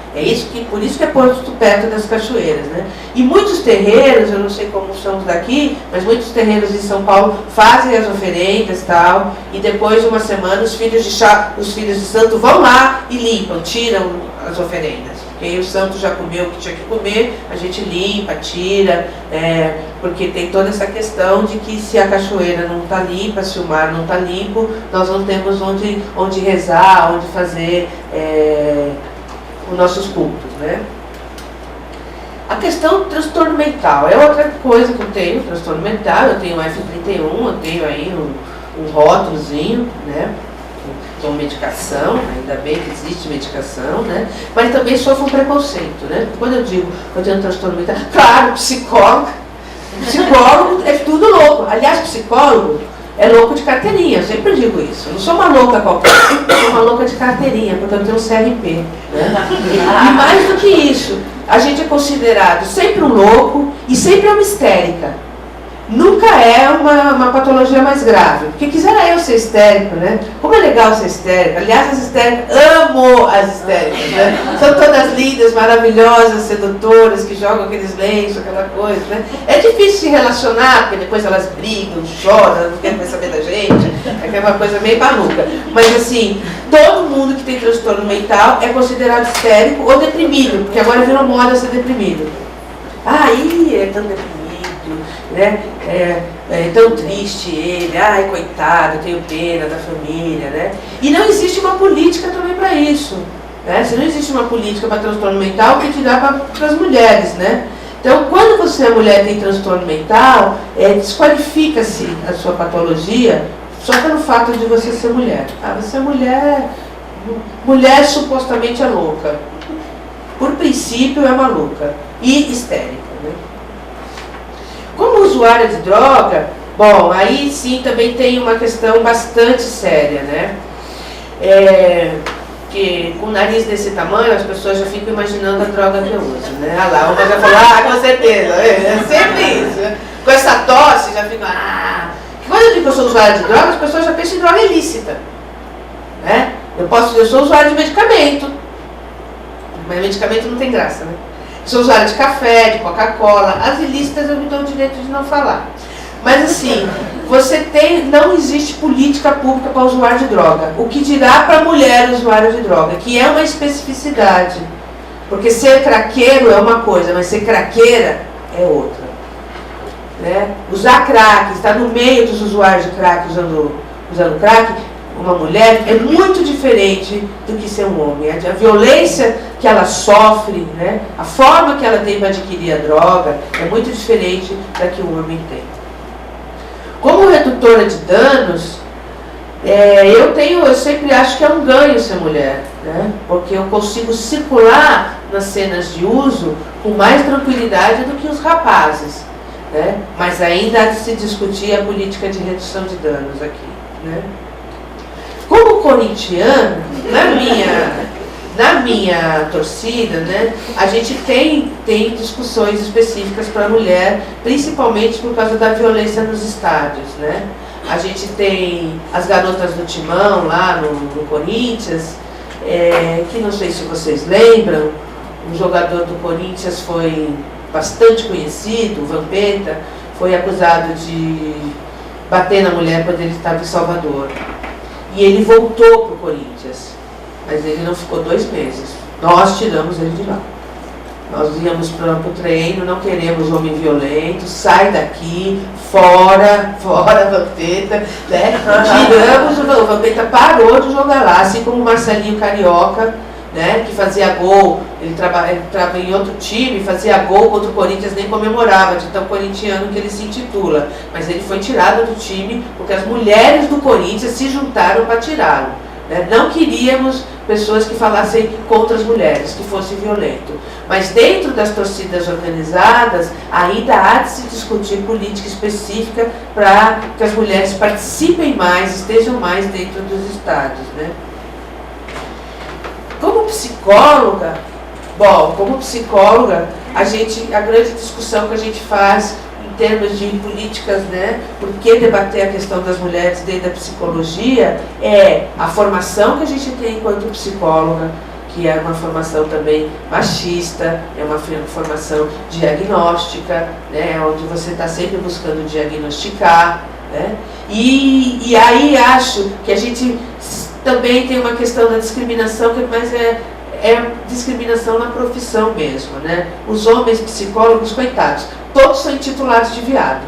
Por isso que é posto perto das cachoeiras, né? E muitos terreiros, eu não sei como são os daqui, mas muitos terreiros em São Paulo fazem as oferendas e tal, e depois de uma semana os filhos de santo vão lá e limpam, tiram as oferendas. Porque aí o santo já comeu o que tinha que comer, a gente limpa, tira, porque tem toda essa questão de que se a cachoeira não está limpa, se o mar não está limpo, nós não temos onde rezar, onde fazer os nossos cultos, né? A questão do transtorno mental é outra coisa que eu tenho, transtorno mental, eu tenho um F31, eu tenho aí um rótulozinho, né? Com medicação, ainda bem que existe medicação, né? Mas também sofro um preconceito, né? Quando eu digo que eu tenho um transtorno mental, claro, psicólogo é tudo louco. Aliás, psicólogo é louco de carteirinha, eu sempre digo isso. Eu não sou uma louca qualquer, eu sou uma louca de carteirinha, porque eu tenho um CRP, né? E mais do que isso, a gente é considerado sempre um louco e sempre uma histérica. Nunca é uma patologia mais grave. Porque quisera eu ser histérico, né? Como é legal ser histérico. Aliás, as histéricas, amo as histéricas, né? São todas lindas, maravilhosas, sedutoras, que jogam aqueles lenços, aquela coisa, né? É difícil se relacionar, porque depois elas brigam, choram, não querem mais saber da gente. É aquela coisa meio maluca. Mas assim, todo mundo que tem transtorno mental é considerado histérico ou deprimido, porque agora virou moda ser deprimido. É tão deprimido, né? É tão triste ele, ai coitado, tenho pena da família, né? E não existe uma política também para isso, né? Se não existe uma política para transtorno mental, o que te dá para as mulheres, né? Então, quando você é mulher e tem transtorno mental, desqualifica-se a sua patologia só pelo fato de você ser mulher. Você é mulher supostamente é louca. Por princípio é maluca e histérica, né? Como usuária de droga, bom, aí sim também tem uma questão bastante séria, né? Que com o nariz desse tamanho, as pessoas já ficam imaginando a droga que eu uso, né? Uma já falou, com certeza, é sempre isso. Com essa tosse, já fica, Quando eu digo que eu sou usuária de droga, as pessoas já pensam em droga ilícita, né? Eu sou usuária de medicamento, mas medicamento não tem graça, né? Sou usuária de café, de Coca-Cola. As ilícitas eu me dou o direito de não falar. Mas assim, não existe política pública para usuário de droga. O que dirá para a mulher usuária de droga, que é uma especificidade. Porque ser craqueiro é uma coisa, mas ser craqueira é outra. Né? Usar crack, estar no meio dos usuários de crack usando crack, uma mulher é muito diferente do que ser um homem. A violência que ela sofre, né? A forma que ela tem para adquirir a droga é muito diferente da que o homem tem. Como redutora de danos, eu sempre acho que é um ganho ser mulher, né? Porque eu consigo circular nas cenas de uso com mais tranquilidade do que os rapazes, né? Mas ainda há de se discutir a política de redução de danos aqui, né? Como corintiano, Na minha torcida, né, a gente tem discussões específicas para a mulher, principalmente por causa da violência nos estádios, né? A gente tem as garotas do Timão lá no Corinthians, que não sei se vocês lembram, um jogador do Corinthians foi bastante conhecido, o Vampeta, foi acusado de bater na mulher quando ele estava em Salvador. E ele voltou para o Corinthians, mas ele não ficou 2 meses. Nós tiramos ele de lá. Nós íamos para o treino, não queremos homem violento, sai daqui, fora Vampeta, né? Tiramos o Vampeta, parou de jogar lá, assim como o Marcelinho Carioca, né? Que fazia gol, ele trabalhava em outro time, fazia gol contra o Corinthians, nem comemorava, de tão corintiano que ele se intitula. Mas ele foi tirado do time porque as mulheres do Corinthians se juntaram para tirá-lo. Né? Não queríamos pessoas que falassem contra as mulheres, que fosse violento. Mas dentro das torcidas organizadas, ainda há de se discutir política específica para que as mulheres participem mais, estejam mais dentro dos estádios. Né? Como psicóloga, a grande discussão que a gente faz em termos de políticas, né, por que debater a questão das mulheres dentro da psicologia, é a formação que a gente tem enquanto psicóloga, que é uma formação também machista, é uma formação diagnóstica, né, onde você está sempre buscando diagnosticar, né, e aí acho que a gente também tem uma questão da discriminação, que mais é discriminação na profissão mesmo, né? Os homens psicólogos, coitados, todos são intitulados de viado,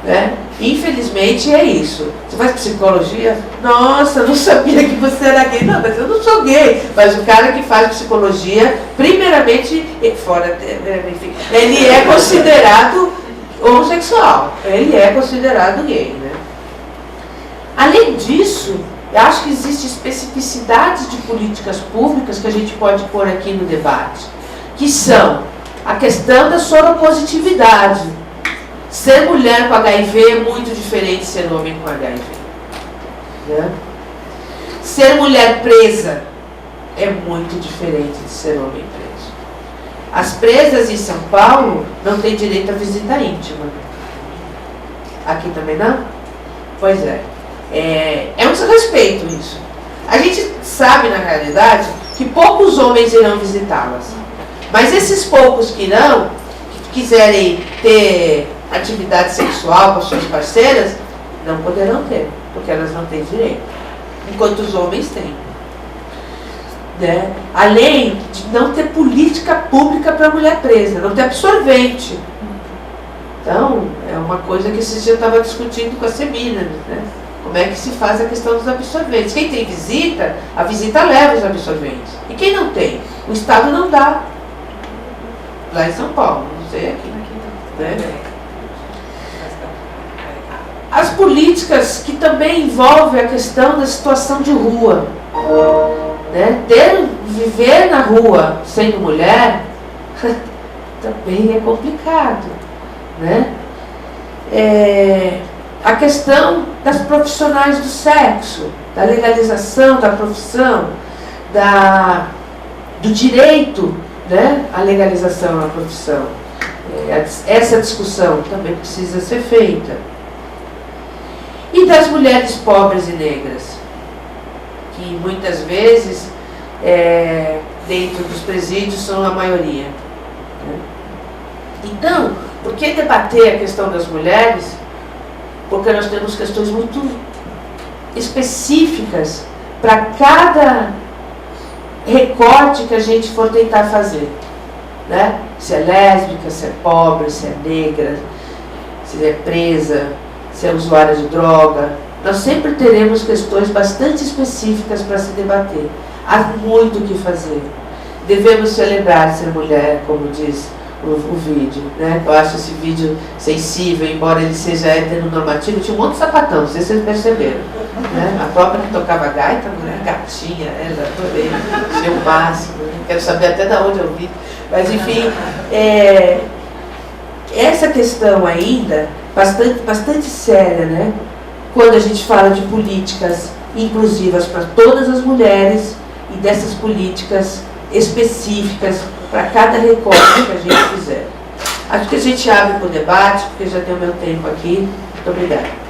né? Infelizmente é isso. Você faz psicologia? Nossa, não sabia que você era gay. Não, mas eu não sou gay. Mas o cara que faz psicologia, primeiramente, enfim, ele é considerado homossexual, ele é considerado gay, né? Além disso, eu acho que existe especificidades de políticas públicas que a gente pode pôr aqui no debate, que são a questão da soropositividade. Ser mulher com HIV é muito diferente de ser homem com HIV. Né? Ser mulher presa é muito diferente de ser homem preso. As presas em São Paulo não têm direito à visita íntima. Aqui também não? Pois é. É um desrespeito isso. A gente sabe, na realidade, que poucos homens irão visitá-las. Mas esses poucos que irão, que quiserem ter atividade sexual com suas parceiras, não poderão ter, porque elas não têm direito, enquanto os homens têm. Né? Além de não ter política pública para a mulher presa, não ter absorvente. Então, é uma coisa que esse dia eu estava discutindo com a Semina, né? Como é que se faz a questão dos absorventes? Quem tem visita, a visita leva os absorventes. E quem não tem? O Estado não dá. Lá em São Paulo, não sei aqui. Né? As políticas que também envolvem a questão da situação de rua. Né? Viver na rua sendo mulher também é complicado. Né? A questão das profissionais do sexo, da legalização da profissão, do direito, né, à legalização da profissão. Essa discussão também precisa ser feita. E das mulheres pobres e negras, que muitas vezes, dentro dos presídios, são a maioria. Né? Então, por que debater a questão das mulheres? Porque nós temos questões muito específicas para cada recorte que a gente for tentar fazer. Né? Se é lésbica, se é pobre, se é negra, se é presa, se é usuária de droga. Nós sempre teremos questões bastante específicas para se debater. Há muito o que fazer. Devemos celebrar ser mulher, como diz o vídeo, né? Eu acho esse vídeo sensível, embora ele seja heteronormativo, tinha um monte de sapatão, não sei se vocês perceberam, né? A própria que tocava gaita, mulher gatinha, ela adorei, achei o máximo, né? Quero saber até de onde eu vi, mas enfim, essa questão ainda, bastante séria, né? Quando a gente fala de políticas inclusivas para todas as mulheres, e dessas políticas específicas para cada recorte que a gente fizer. Acho que a gente abre para o debate, porque já tem o meu tempo aqui. Muito obrigada.